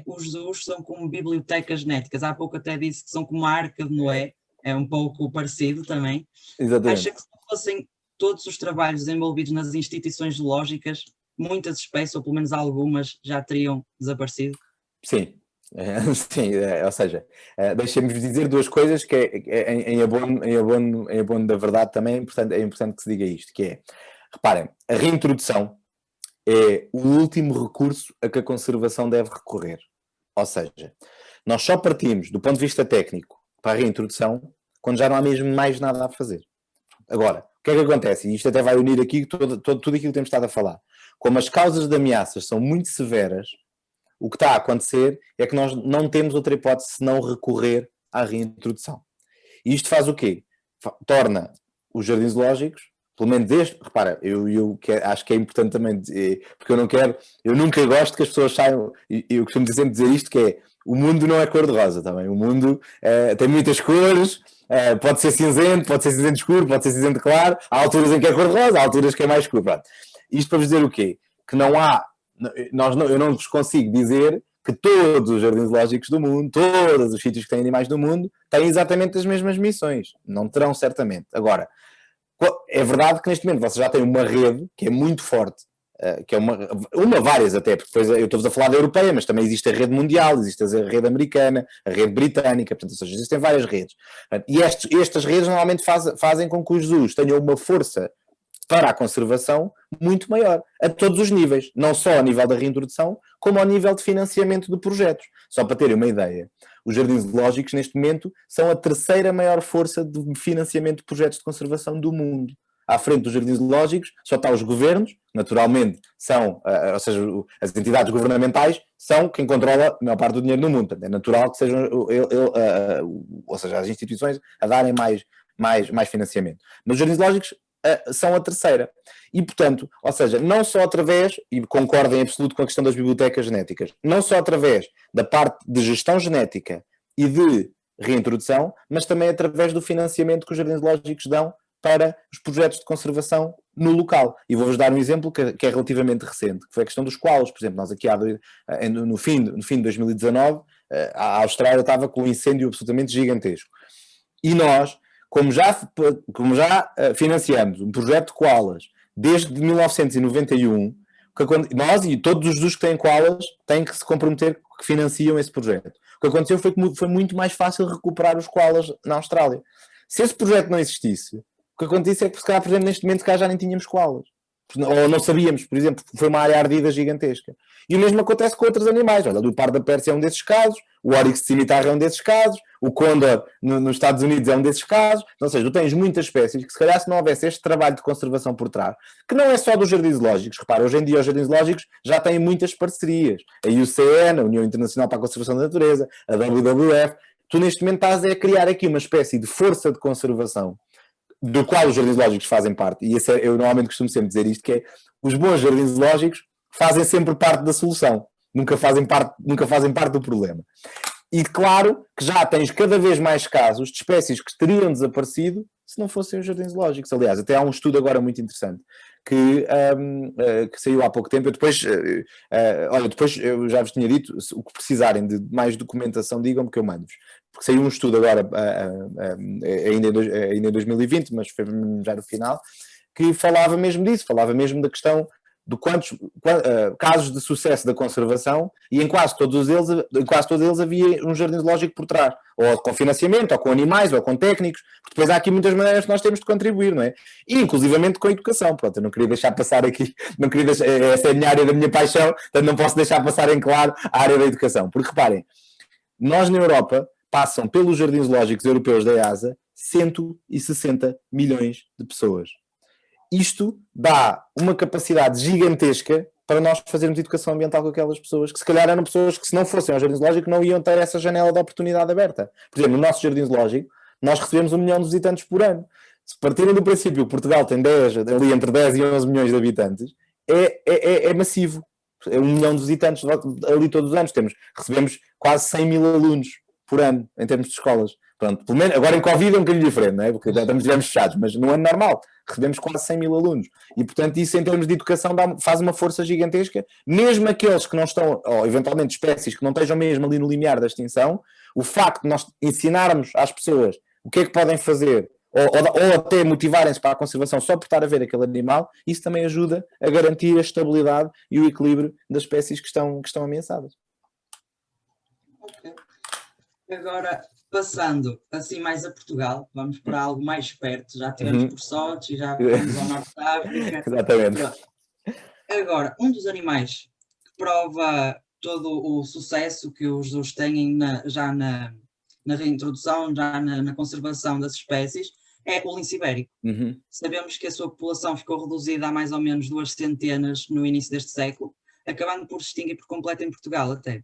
os zoos são como bibliotecas genéticas. Há pouco até disse que são como a Arca de Noé, é um pouco parecido também. Exatamente. Acha que se fossem todos os trabalhos desenvolvidos nas instituições zoológicas, muitas espécies, ou pelo menos algumas, já teriam desaparecido? Sim. Sim, ou seja, deixem-me dizer 2 coisas que em abono da verdade também é importante que se diga isto, que é, reparem, a reintrodução é o último recurso a que a conservação deve recorrer. Ou seja, nós só partimos do ponto de vista técnico para a reintrodução quando já não há mesmo mais nada a fazer. Agora, o que é que acontece? E isto até vai unir aqui tudo aquilo que temos estado a falar. Como as causas de ameaças são muito severas, o que está a acontecer é que nós não temos outra hipótese senão recorrer à reintrodução. E isto faz o quê? Torna os jardins zoológicos, pelo menos este, repara, eu acho que é importante também dizer, porque eu nunca gosto que as pessoas saiam, eu costumo sempre dizer isto, que é, o mundo não é cor-de-rosa também, o mundo tem muitas cores, pode ser cinzento escuro, pode ser cinzento claro, há alturas em que é cor-de-rosa, há alturas que é mais escuro. Pronto. Isto para vos dizer o quê? Que não há, eu não vos consigo dizer que todos os jardins zoológicos do mundo, todos os sítios que têm animais do mundo, têm exatamente as mesmas missões. Não terão, certamente. Agora, é verdade que neste momento vocês já têm uma rede que é muito forte, que é várias até, porque depois eu estou-vos a falar da europeia, mas também existe a rede mundial, existe a rede americana, a rede britânica, portanto, ou seja, existem várias redes. E estas redes normalmente fazem com que os zoos tenham uma força para a conservação muito maior, a todos os níveis, não só a nível da reintrodução, como ao nível de financiamento de projetos. Só para terem uma ideia, os jardins zoológicos neste momento são a 3ª maior força de financiamento de projetos de conservação do mundo. À frente dos jardins zoológicos só estão os governos, naturalmente são, ou seja, as entidades governamentais são quem controla a maior parte do dinheiro no mundo. Portanto, é natural que sejam, ou seja, as instituições a darem mais financiamento. Mas os jardins zoológicos são a 3ª. E, portanto, ou seja, não só através, e concordo em absoluto com a questão das bibliotecas genéticas, não só através da parte de gestão genética e de reintrodução, mas também através do financiamento que os jardins zoológicos dão para os projetos de conservação no local. E vou-vos dar um exemplo que é relativamente recente, que foi a questão dos koalas. Por exemplo, nós aqui no fim de 2019, a Austrália estava com um incêndio absolutamente gigantesco. E nós, como já financiamos um projeto de koalas desde 1991, nós e todos os zoos que têm koalas têm que se comprometer que financiam esse projeto. O que aconteceu foi que foi muito mais fácil recuperar os koalas na Austrália. Se esse projeto não existisse, o que acontece é que, se calhar, por exemplo, neste momento cá já nem tínhamos koalas. Ou não sabíamos, por exemplo, foi uma área ardida gigantesca. E o mesmo acontece com outros animais. Olha, o leopardo da Pérsia é um desses casos, o Oryx cimitarra é um desses casos, o Condor nos Estados Unidos é um desses casos. Ou seja, tu tens muitas espécies que, se calhar, se não houvesse este trabalho de conservação por trás, que não é só dos jardins zoológicos. Repara, hoje em dia os jardins zoológicos já têm muitas parcerias. A IUCN, a União Internacional para a Conservação da Natureza, a WWF. Tu, neste momento, estás a criar aqui uma espécie de força de conservação do qual os jardins zoológicos fazem parte, e eu normalmente costumo sempre dizer isto, que é, os bons jardins zoológicos fazem sempre parte da solução, nunca fazem parte do problema. E claro que já tens cada vez mais casos de espécies que teriam desaparecido se não fossem os jardins zoológicos. Aliás, até há um estudo agora muito interessante que saiu há pouco tempo. Depois eu já vos tinha dito, o que precisarem de mais documentação, digam-me que eu mando-vos. Porque saiu um estudo agora, ainda em 2020, mas foi já no final, que falava mesmo disso, falava mesmo da questão de quantos casos de sucesso da conservação, e em quase todos eles havia um jardim zoológico por trás, ou com financiamento, ou com animais, ou com técnicos, porque depois há aqui muitas maneiras que nós temos de contribuir, não é? E inclusivamente com a educação. Pronto, eu não queria deixar passar aqui, essa é a minha área da minha paixão, portanto não posso deixar passar em claro a área da educação, porque reparem, nós na Europa passam pelos jardins zoológicos europeus da EASA 160 milhões de pessoas. Isto dá uma capacidade gigantesca para nós fazermos educação ambiental com aquelas pessoas, que se calhar eram pessoas que, se não fossem ao jardim zoológico, não iam ter essa janela de oportunidade aberta. Por exemplo, no nosso jardim zoológico, nós recebemos 1 milhão de visitantes por ano. Se partirem do princípio que Portugal tem ali entre 10 e 11 milhões de habitantes, é massivo. É 1 milhão de visitantes ali todos os anos. Recebemos quase 100 mil alunos por ano, em termos de escolas. Pronto, pelo menos, agora em Covid é um bocadinho diferente, não é? Porque estamos fechados, mas no ano normal recebemos quase 100 mil alunos. E, portanto, isso em termos de educação faz uma força gigantesca. Mesmo aqueles que não estão, ou eventualmente espécies que não estejam mesmo ali no limiar da extinção, o facto de nós ensinarmos às pessoas o que é que podem fazer, ou até motivarem-se para a conservação só por estar a ver aquele animal, isso também ajuda a garantir a estabilidade e o equilíbrio das espécies que estão ameaçadas. Ok. Agora, passando assim mais a Portugal, vamos para algo mais perto. Já tivemos por Sochi, já fomos ao Norte da África. Exatamente. Agora, um dos animais que prova todo o sucesso que os zoos têm já na reintrodução, já na conservação das espécies, é o lince ibérico. Sabemos que a sua população ficou reduzida a mais ou menos 2 centenas no início deste século, acabando por se extinguir por completo em Portugal até.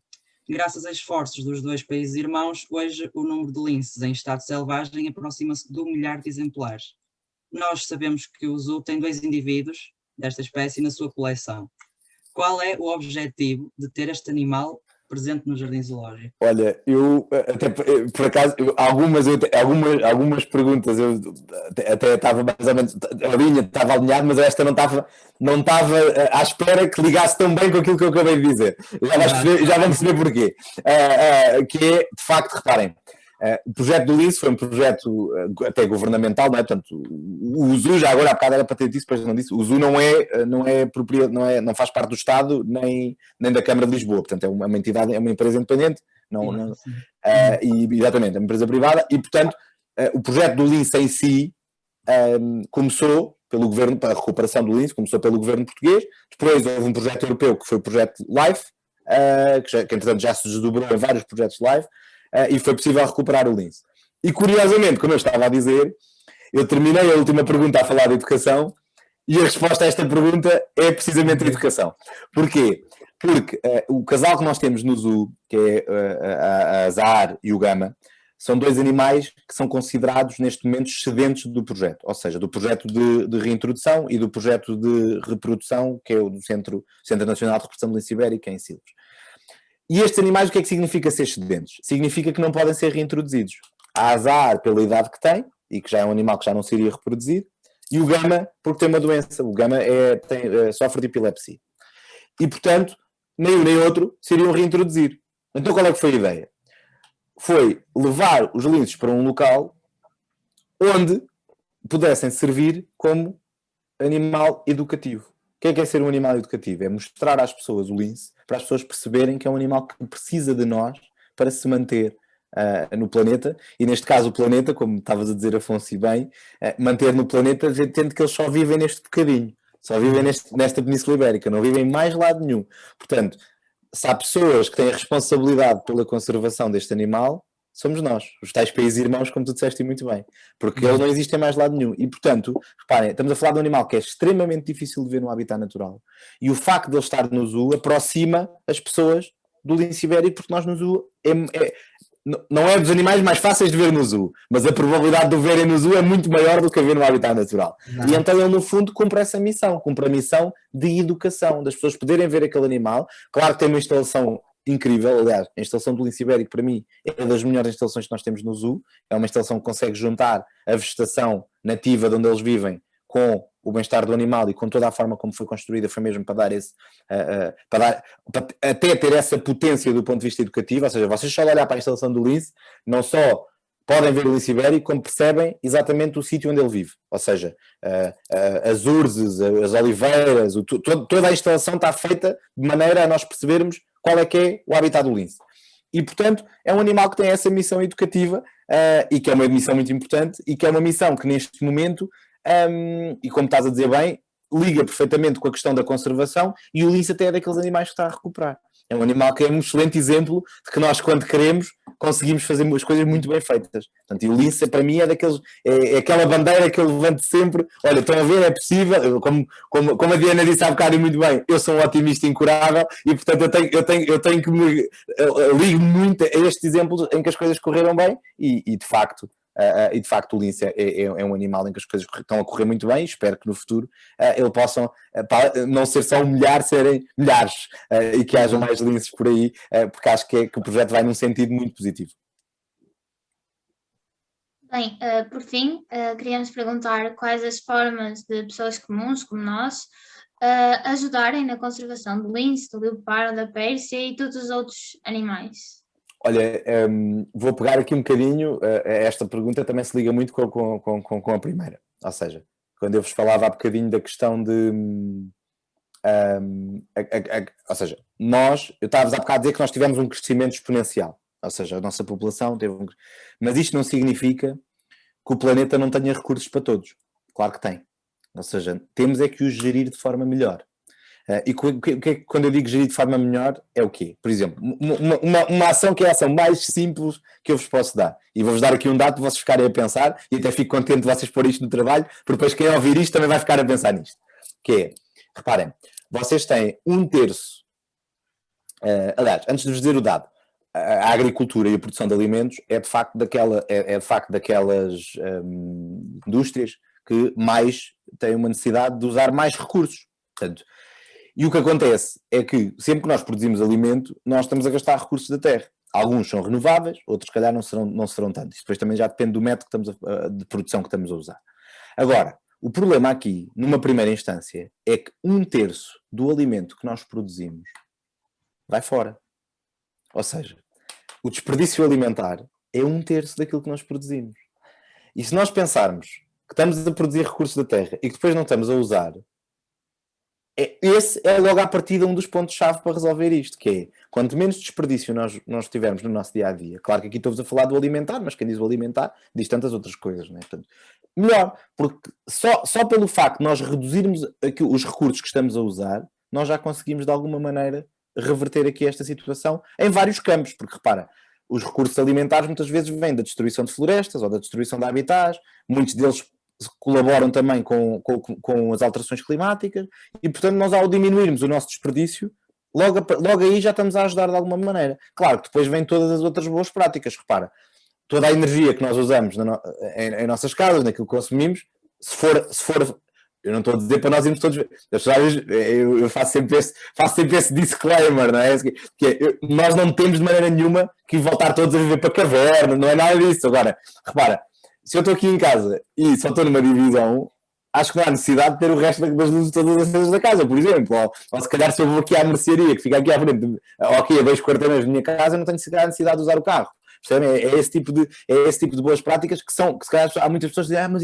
Graças a esforços dos 2 países irmãos, hoje o número de linces em estado selvagem aproxima-se de 1 milhar de exemplares. Nós sabemos que o zoo tem 2 indivíduos desta espécie na sua coleção. Qual é o objetivo de ter este animal presente no jardim zoológico? Olha, eu até por acaso, algumas perguntas eu até estava mais ou menos, a linha estava alinhada, mas esta não estava à espera que ligasse tão bem com aquilo que eu acabei de dizer. Já vão perceber porquê. Que é, de facto, reparem, o projeto do lince foi um projeto até governamental, não é? Portanto, o zoo, já agora há bocado era para ter disso, depois não disse, o zoo não faz parte do Estado nem da Câmara de Lisboa, portanto é uma entidade, é uma empresa independente, exatamente, é uma empresa privada, e portanto o projeto do lince em si começou pelo governo, para a recuperação do lince, começou pelo governo português, depois houve um projeto europeu que foi o projeto LIFE, que entretanto já se desdobrou em vários projetos LIFE, e foi possível recuperar o lince. E curiosamente, como eu estava a dizer, eu terminei a última pergunta a falar de educação e a resposta a esta pergunta é precisamente a educação. Porquê? Porque o casal que nós temos no zoo, que é a Azar e o Gama, são 2 animais que são considerados neste momento excedentes do projeto, ou seja, do projeto de reintrodução e do projeto de reprodução, que é o do Centro Nacional de Reprodução do Lince Ibérico, em Silves. E estes animais, o que é que significa ser excedentes? Significa que não podem ser reintroduzidos. A Azar, pela idade que tem, e que já é um animal que já não seria reproduzido, e o Gama, porque tem uma doença. O Gama sofre de epilepsia. E, portanto, nem um nem outro se iriam reintroduzir. Então, qual é que foi a ideia? Foi levar os linces para um local onde pudessem servir como animal educativo. O que é ser um animal educativo? É mostrar às pessoas o lince, para as pessoas perceberem que é um animal que precisa de nós para se manter no planeta, e neste caso o planeta, como estavas a dizer, Afonso, e bem, manter no planeta, tendo que eles só vivem neste bocadinho, só vivem nesta Península Ibérica, não vivem em mais lado nenhum. Portanto, se há pessoas que têm a responsabilidade pela conservação deste animal, somos nós, os tais países irmãos, como tu disseste muito bem, porque eles não existem em mais lado nenhum. E, portanto, reparem, estamos a falar de um animal que é extremamente difícil de ver no habitat natural. E o facto de ele estar no zoo aproxima as pessoas do lince ibérico, porque nós no zoo não é dos animais mais fáceis de ver no zoo, mas a probabilidade de o verem no zoo é muito maior do que a ver no habitat natural. Não. E então ele, no fundo, cumpre essa missão, cumpre a missão de educação, das pessoas poderem ver aquele animal. Claro que tem uma instalação incrível, aliás, a instalação do lince ibérico, para mim, é das melhores instalações que nós temos no zoo. É uma instalação que consegue juntar a vegetação nativa de onde eles vivem com o bem-estar do animal e com toda a forma como foi construída, foi mesmo para dar para até ter essa potência do ponto de vista educativo. Ou seja, vocês só olhar para a instalação do lince, não só podem ver o lince ibérico, como percebem exatamente o sítio onde ele vive. Ou seja, as urzes, as oliveiras, toda a instalação está feita de maneira a nós percebermos qual é que é o habitat do lince. E, portanto, é um animal que tem essa missão educativa e que é uma missão muito importante e que é uma missão que neste momento, e como estás a dizer bem, liga perfeitamente com a questão da conservação, e o lince até é daqueles animais que está a recuperar. É um animal que é um excelente exemplo de que nós, quando queremos, conseguimos fazer as coisas muito bem feitas. Portanto, e o lince, para mim, é aquela bandeira que eu levanto sempre. Olha, estão a ver, é possível. Como a Diana disse há bocado e muito bem, eu sou um otimista incurável e, portanto, eu tenho que me ligo muito a estes exemplos em que as coisas correram bem e de facto, o lince é um animal em que as coisas estão a correr muito bem, e espero que no futuro ele possam não ser só um milhar, serem milhares, e que haja mais linces por aí, porque acho que o projeto vai num sentido muito positivo. Bem, por fim, queríamos perguntar quais as formas de pessoas comuns, como nós, ajudarem na conservação do lince, do leopardo, da pérsia e todos os outros animais. Olha, vou pegar aqui um bocadinho, esta pergunta também se liga muito com a primeira, ou seja, quando eu vos falava há bocadinho da questão de, ou seja, eu estava-vos há bocado a dizer que nós tivemos um crescimento exponencial, ou seja, a nossa população teve mas isto não significa que o planeta não tenha recursos para todos, claro que tem, ou seja, temos é que os gerir de forma melhor. E quando eu digo gerir de forma melhor, é o quê? Por exemplo, uma ação que é a ação mais simples que eu vos posso dar. E vou-vos dar aqui um dado para vocês ficarem a pensar, e até fico contente de vocês pôr isto no trabalho, porque depois quem ouvir isto também vai ficar a pensar nisto. Que é, reparem, vocês têm 1/3, aliás, antes de vos dizer o dado, a agricultura e a produção de alimentos é de facto daquelas indústrias que mais têm uma necessidade de usar mais recursos. Portanto, e o que acontece é que sempre que nós produzimos alimento, nós estamos a gastar recursos da terra. Alguns são renováveis, outros se calhar não serão tanto. Isso depois também já depende do método de produção que estamos a usar. Agora, o problema aqui, numa primeira instância, é que 1/3 do alimento que nós produzimos vai fora. Ou seja, o desperdício alimentar é 1/3 daquilo que nós produzimos. E se nós pensarmos que estamos a produzir recursos da terra e que depois não estamos a usar, esse é logo à partida um dos pontos-chave para resolver isto, que é, quanto menos desperdício nós tivermos no nosso dia-a-dia, claro que aqui estou-vos a falar do alimentar, mas quem diz o alimentar diz tantas outras coisas, não é? Portanto, melhor, porque só pelo facto de nós reduzirmos os recursos que estamos a usar, nós já conseguimos de alguma maneira reverter aqui esta situação em vários campos, porque repara, os recursos alimentares muitas vezes vêm da destruição de florestas ou da destruição de habitats, muitos deles colaboram também com as alterações climáticas e, portanto, nós ao diminuirmos o nosso desperdício, logo aí já estamos a ajudar de alguma maneira. Claro que depois vêm todas as outras boas práticas, repara, toda a energia que nós usamos em nossas casas, naquilo que consumimos, se for eu não estou a dizer para nós irmos todos, eu faço sempre esse disclaimer, não é? Nós não temos de maneira nenhuma que voltar todos a viver para a caverna, não é nada disso. Agora, repara, se eu estou aqui em casa e só estou numa divisão, acho que não há necessidade de ter o resto das luzes todas acesas da casa, por exemplo. Ou se calhar se eu vou aqui à mercearia, que fica aqui à frente, ou aqui a 2 quarteirões da minha casa, eu não tenho necessidade de usar o carro. percebem? É esse tipo de boas práticas que se calhar há muitas pessoas que dizem, mas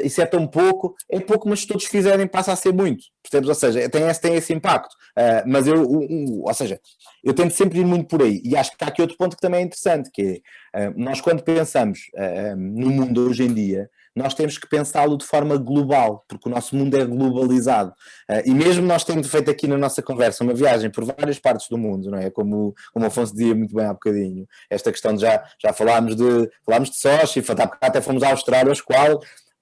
isso é tão pouco, é pouco, mas se todos fizerem passa a ser muito, percebes? Ou seja, tem esse impacto, mas ou seja, eu tento sempre ir muito por aí, e acho que há aqui outro ponto que também é interessante, que é, nós quando pensamos no mundo hoje em dia, nós temos que pensá-lo de forma global, porque o nosso mundo é globalizado. E mesmo nós tendo feito aqui na nossa conversa uma viagem por várias partes do mundo, não é? Como o Afonso dizia muito bem há bocadinho, esta questão de já falámos de Sochi, até fomos à Austrália, qual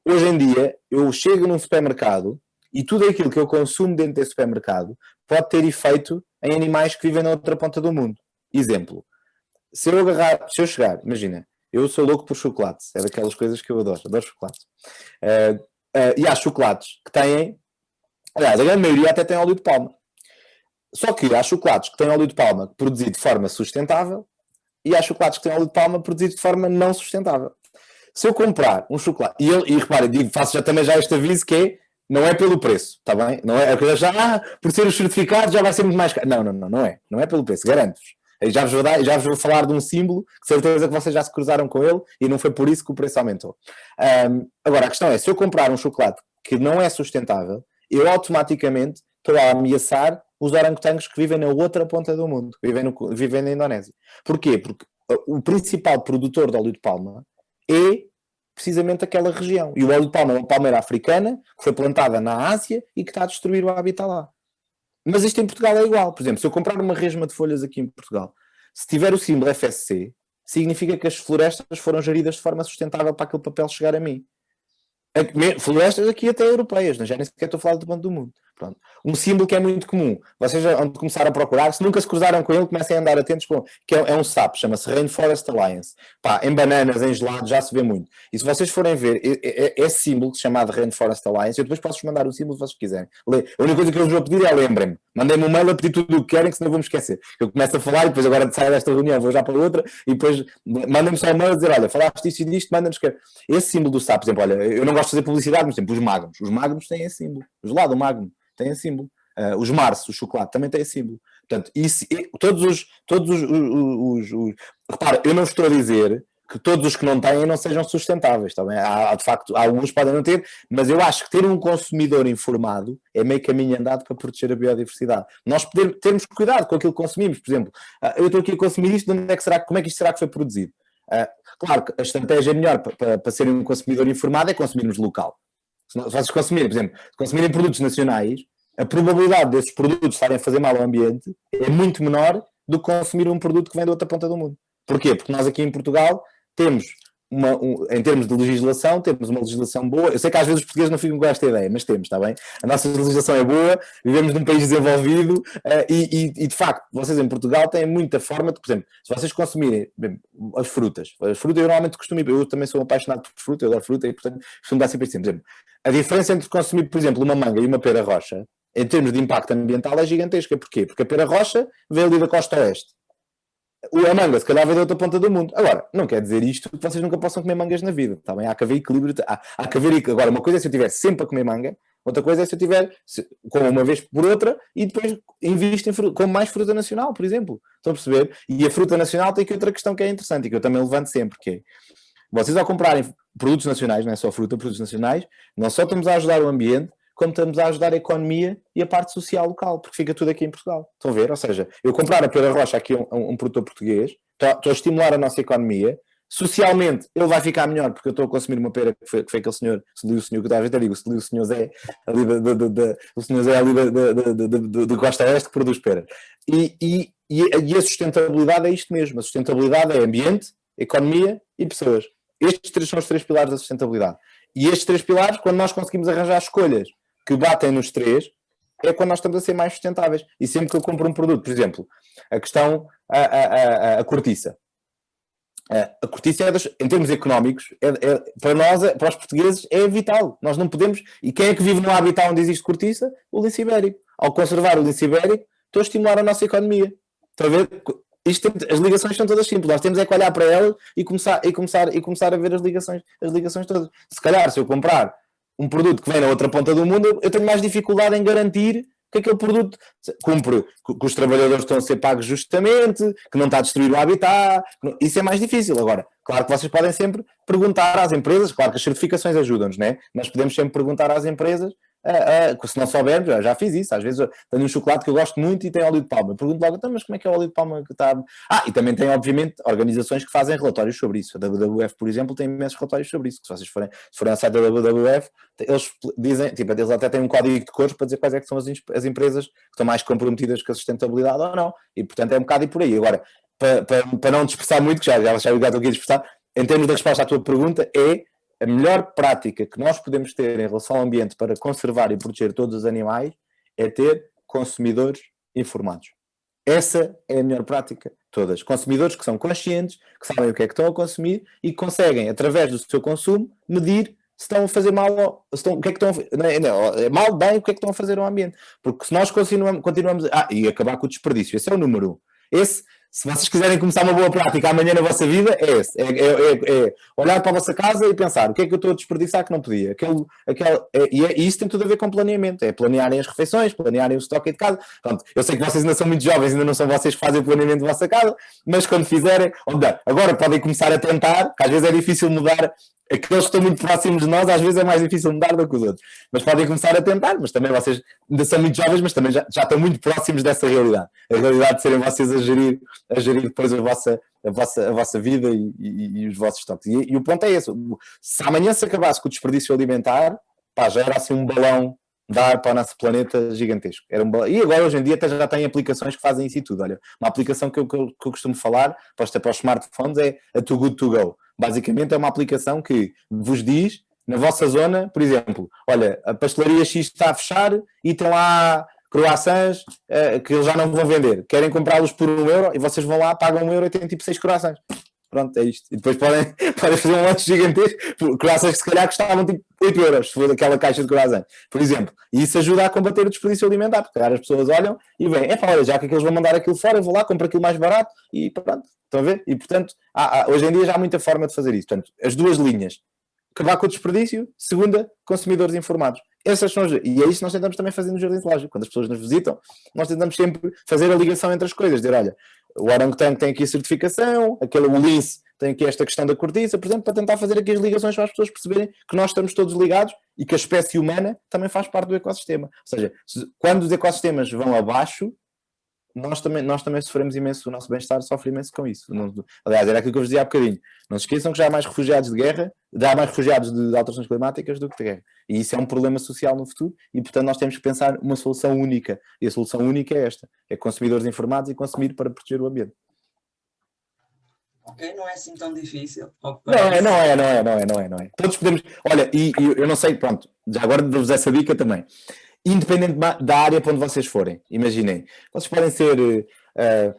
hoje em dia eu chego num supermercado e tudo aquilo que eu consumo dentro desse supermercado pode ter efeito em animais que vivem na outra ponta do mundo. Exemplo, se eu chegar, imagina, eu sou louco por chocolates, é daquelas coisas que eu adoro chocolates. E há chocolates que têm, aliás, a grande maioria até tem óleo de palma. Só que há chocolates que têm óleo de palma produzido de forma sustentável e há chocolates que têm óleo de palma produzido de forma não sustentável. Se eu comprar um chocolate, e repare, faço também já este aviso que é, não é pelo preço, está bem? Não é por ser os certificados já vai ser muito mais caro. Não é pelo preço, garanto-vos. Já vos vou falar de um símbolo que certeza que vocês já se cruzaram com ele e não foi por isso que o preço aumentou. Agora, a questão é, se eu comprar um chocolate que não é sustentável, eu automaticamente estou a ameaçar os orangotangos que vivem na outra ponta do mundo, vivem na Indonésia. Porquê? Porque o principal produtor de óleo de palma é precisamente aquela região. E o óleo de palma é uma palmeira africana que foi plantada na Ásia e que está a destruir o habitat lá. Mas isto em Portugal é igual. Por exemplo, se eu comprar uma resma de folhas aqui em Portugal, se tiver o símbolo FSC, significa que as florestas foram geridas de forma sustentável para aquele papel chegar a mim. Florestas aqui até europeias, já nem sequer estou a falar do ponto do mundo. Pronto. Um símbolo que é muito comum, vocês já vão começar a procurar, se nunca se cruzaram com ele, comecem a andar atentos que é um SAP, chama-se Rainforest Alliance. Em bananas, em gelados, já se vê muito. E se vocês forem ver esse símbolo chamado Rainforest Alliance, eu depois posso-vos mandar o símbolo se vocês quiserem. A única coisa que eu vos vou pedir é lembrem-me. Mandem-me um mail a pedir tudo o que querem, que senão vou-me esquecer. Eu começo a falar e depois agora saio desta reunião, vou já para outra e depois mandem-me só um mail a dizer, olha, falaste isto e disto, manda-nos que esse símbolo do SAP, por exemplo, olha, eu não gosto de fazer publicidade, mas, por exemplo, os Magnums têm esse símbolo. O gelado, o Magnum, tem esse símbolo. Os Mars, o chocolate, também tem esse símbolo. Portanto, repara, eu não estou a dizer que todos os que não têm não sejam sustentáveis, tá bem? De facto, alguns podem não ter, mas eu acho que ter um consumidor informado é meio caminho andado para proteger a biodiversidade. Nós termos cuidado com aquilo que consumimos, por exemplo, eu estou aqui a consumir isto, como é que isto será que foi produzido? Claro que a estratégia melhor para ser um consumidor informado é consumirmos local. Se vocês consumirem, por exemplo, consumirem produtos nacionais, a probabilidade desses produtos estarem a fazer mal ao ambiente é muito menor do que consumir um produto que vem da outra ponta do mundo. Porquê? Porque nós aqui em Portugal temos, em termos de legislação, temos uma legislação boa. Eu sei que às vezes os portugueses não ficam com esta ideia, mas temos, está bem? A nossa legislação é boa, vivemos num país desenvolvido e de facto, vocês em Portugal têm muita forma de, por exemplo, se vocês consumirem as frutas eu normalmente eu também sou apaixonado por fruta, eu adoro fruta e portanto costumo dar sempre assim. Por exemplo, a diferença entre consumir, por exemplo, uma manga e uma pera rocha, em termos de impacto ambiental, é gigantesca. Porquê? Porque a pera rocha vem ali da costa oeste. A manga, se calhar, vem da outra ponta do mundo. Agora, não quer dizer isto que vocês nunca possam comer mangas na vida. Tá bem? Há que haver equilíbrio. Há que haver... Agora, uma coisa é se eu estiver sempre a comer manga, outra coisa é se eu tiver, como uma vez por outra, e depois invisto como mais fruta nacional, por exemplo. Estão a perceber? E a fruta nacional tem aqui outra questão que é interessante e que eu também levanto sempre, que é, vocês ao comprarem produtos nacionais, não é só fruta, produtos nacionais, não só estamos a ajudar o ambiente, como estamos a ajudar a economia e a parte social local, porque fica tudo aqui em Portugal. Estão a ver? Ou seja, eu comprar a pera rocha aqui a um produtor português, estou a estimular a nossa economia, socialmente ele vai ficar melhor, porque eu estou a consumir uma pera que foi aquele senhor, se li o senhor que eu estava a dizer, se li o senhor Zé, ali o senhor Zé ali de Costa Oeste que produz pera. E a sustentabilidade é isto mesmo, a sustentabilidade é ambiente, economia e pessoas. Estes três são os três pilares da sustentabilidade. E estes três pilares, quando nós conseguimos arranjar escolhas que batem nos três, é quando nós estamos a ser mais sustentáveis. E sempre que eu compro um produto, por exemplo, a questão, a cortiça. A cortiça, em termos económicos, para nós, para os portugueses, é vital. Nós não podemos... E quem é que vive num habitat onde existe cortiça? O lince ibérico. Ao conservar o lince ibérico, estou a estimular a nossa economia. Estão a ver? As ligações são todas simples. Nós temos é que olhar para elas e começar a ver as ligações todas. Se calhar, se eu comprar um produto que vem na outra ponta do mundo, eu tenho mais dificuldade em garantir que aquele produto cumpre, que os trabalhadores estão a ser pagos justamente, que não está a destruir o habitat. Isso é mais difícil. Agora, claro que vocês podem sempre perguntar às empresas, claro que as certificações ajudam-nos, né? Nós podemos sempre perguntar às empresas, se não soubermos, já fiz isso, às vezes eu tenho um chocolate que eu gosto muito e tem óleo de palma. Eu pergunto logo, então, mas como é que é o óleo de palma que está... e também tem, obviamente, organizações que fazem relatórios sobre isso. A WWF, por exemplo, tem imensos relatórios sobre isso, que se vocês forem ao site da WWF, eles dizem, eles até têm um código de cores para dizer quais é que são as empresas que estão mais comprometidas com a sustentabilidade ou não. E, portanto, é um bocado por aí. Agora, para não dispersar muito, que já estou aqui a dispersar, em termos da resposta à tua pergunta, a melhor prática que nós podemos ter em relação ao ambiente para conservar e proteger todos os animais é ter consumidores informados. Essa é a melhor prática de todas. Consumidores que são conscientes, que sabem o que é que estão a consumir e que conseguem, através do seu consumo, medir se estão a fazer mal ou o que é que estão a fazer. Mal, bem, o que é que estão a fazer ao ambiente. Porque se nós continuamos e acabar com o desperdício, esse é o número 1. Se vocês quiserem começar uma boa prática amanhã na vossa vida, é esse. É olhar para a vossa casa e pensar o que é que eu estou a desperdiçar que não podia. E isso tem tudo a ver com planeamento. É planearem as refeições, planearem o estoque de casa. Pronto, eu sei que vocês ainda são muito jovens, ainda não são vocês que fazem o planeamento da vossa casa, mas quando fizerem, agora podem começar a tentar, que às vezes é difícil mudar. Aqueles que estão muito próximos de nós, às vezes é mais difícil mudar do que os outros. Mas podem começar a tentar, mas também vocês ainda são muito jovens, mas também já estão muito próximos dessa realidade. A realidade de serem vocês a gerir depois a vossa vida e os vossos estoques. E o ponto é esse. Se amanhã se acabasse com o desperdício alimentar, já era assim um balão de ar para o nosso planeta gigantesco. E agora, hoje em dia, até já tem aplicações que fazem isso e tudo. Olha, uma aplicação que eu costumo falar, para os smartphones, é a Too Good To Go. Basicamente é uma aplicação que vos diz, na vossa zona, por exemplo, olha, a pastelaria X está a fechar e tem lá croissants que eles já não vão vender. Querem comprá-los por €1 e vocês vão lá, pagam €1 e têm tipo 6 croissants. Pronto, é isto. E depois podem fazer um lanche gigantesco, croissants que se calhar custavam tipo 8€, se for aquela caixa de croissants, por exemplo. E isso ajuda a combater o desperdício alimentar, porque as pessoas olham e veem, olha, já que eles vão mandar aquilo fora, eu vou lá, compro aquilo mais barato e pronto. Estão a ver? E portanto, hoje em dia já há muita forma de fazer isso. Portanto, as duas linhas. Acabar com o desperdício. Segunda, consumidores informados. Essas são e é isso que nós tentamos também fazer no Jardim Zoológico. Quando as pessoas nos visitam, nós tentamos sempre fazer a ligação entre as coisas. Dizer, olha, o orangotango tem aqui a certificação, o lince tem aqui esta questão da cortiça, por exemplo, para tentar fazer aqui as ligações para as pessoas perceberem que nós estamos todos ligados e que a espécie humana também faz parte do ecossistema. Ou seja, quando os ecossistemas vão abaixo, nós também sofremos imenso, o nosso bem-estar sofre imenso com isso. Aliás, era aquilo que eu vos dizia há bocadinho. Não se esqueçam que já há mais refugiados de guerra, já há mais refugiados de alterações climáticas do que de guerra. E isso é um problema social no futuro e, portanto, nós temos que pensar uma solução única. E a solução única é esta. É consumidores informados e consumir para proteger o ambiente. Ok, não é assim tão difícil. Não é. Todos podemos... Olha, e eu não sei, pronto, já agora dou-vos essa dica também. Independente da área para onde vocês forem, imaginem, vocês podem ser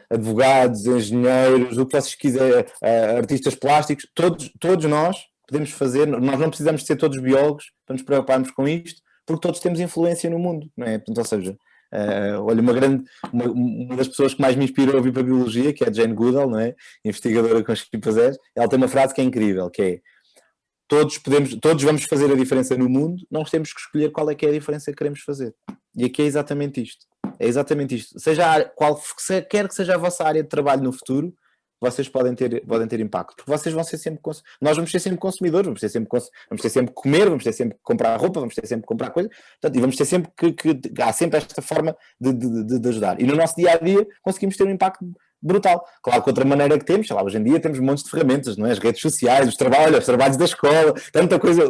advogados, engenheiros, o que vocês quiserem, artistas plásticos, todos nós podemos fazer, nós não precisamos de ser todos biólogos para nos preocuparmos com isto, porque todos temos influência no mundo, não é? Portanto, ou seja, olha, uma das pessoas que mais me inspirou a vir para a biologia, que é a Jane Goodall, não é? Investigadora com chimpanzés, ela tem uma frase que é incrível, que é: todos vamos fazer a diferença no mundo, nós temos que escolher qual é que é a diferença que queremos fazer. E aqui é exatamente isto. É exatamente isto. Quer que seja a vossa área de trabalho no futuro, vocês podem ter impacto. Porque vocês vão ser sempre... Nós vamos ser sempre consumidores, vamos ter sempre que comer, vamos ter sempre que comprar roupa, vamos ter sempre que comprar coisas. Portanto, e vamos ter sempre que há sempre esta forma de ajudar. E no nosso dia-a-dia conseguimos ter um impacto brutal. Claro que outra maneira que temos, sei lá, hoje em dia temos montes de ferramentas, não é? As redes sociais, os trabalhos da escola, tanta coisa,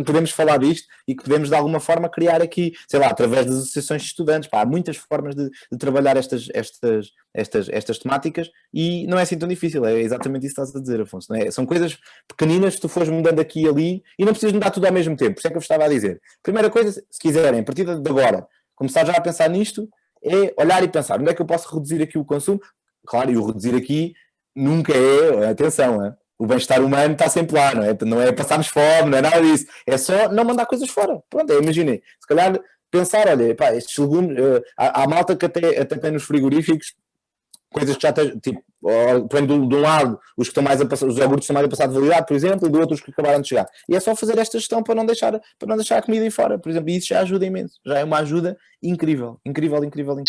podemos falar disto e que podemos de alguma forma criar aqui, sei lá, através das associações de estudantes. Há muitas formas de trabalhar estas temáticas e não é assim tão difícil, é exatamente isso que estás a dizer, Afonso. Não é? São coisas pequeninas que tu fores mudando aqui e ali e não precisas mudar tudo ao mesmo tempo, por isso é que eu vos estava a dizer. Primeira coisa, se quiserem, a partir de agora, começar já a pensar nisto, é olhar e pensar, onde é que eu posso reduzir aqui o consumo? Claro, e o reduzir aqui nunca atenção, o bem-estar humano está sempre lá, não é passarmos fome, não é nada disso, é só não mandar coisas fora. Pronto, imaginem, se calhar pensar, olha, estes legumes, há malta que até tem nos frigoríficos coisas que já têm, tipo, põe de um lado os que estão mais a passar, os iogurtes estão mais a passar de validade, por exemplo, e do outro os que acabaram de chegar. E é só fazer esta gestão para não deixar a comida aí fora, por exemplo, e isso já ajuda imenso, já é uma ajuda incrível, incrível, incrível, incrível.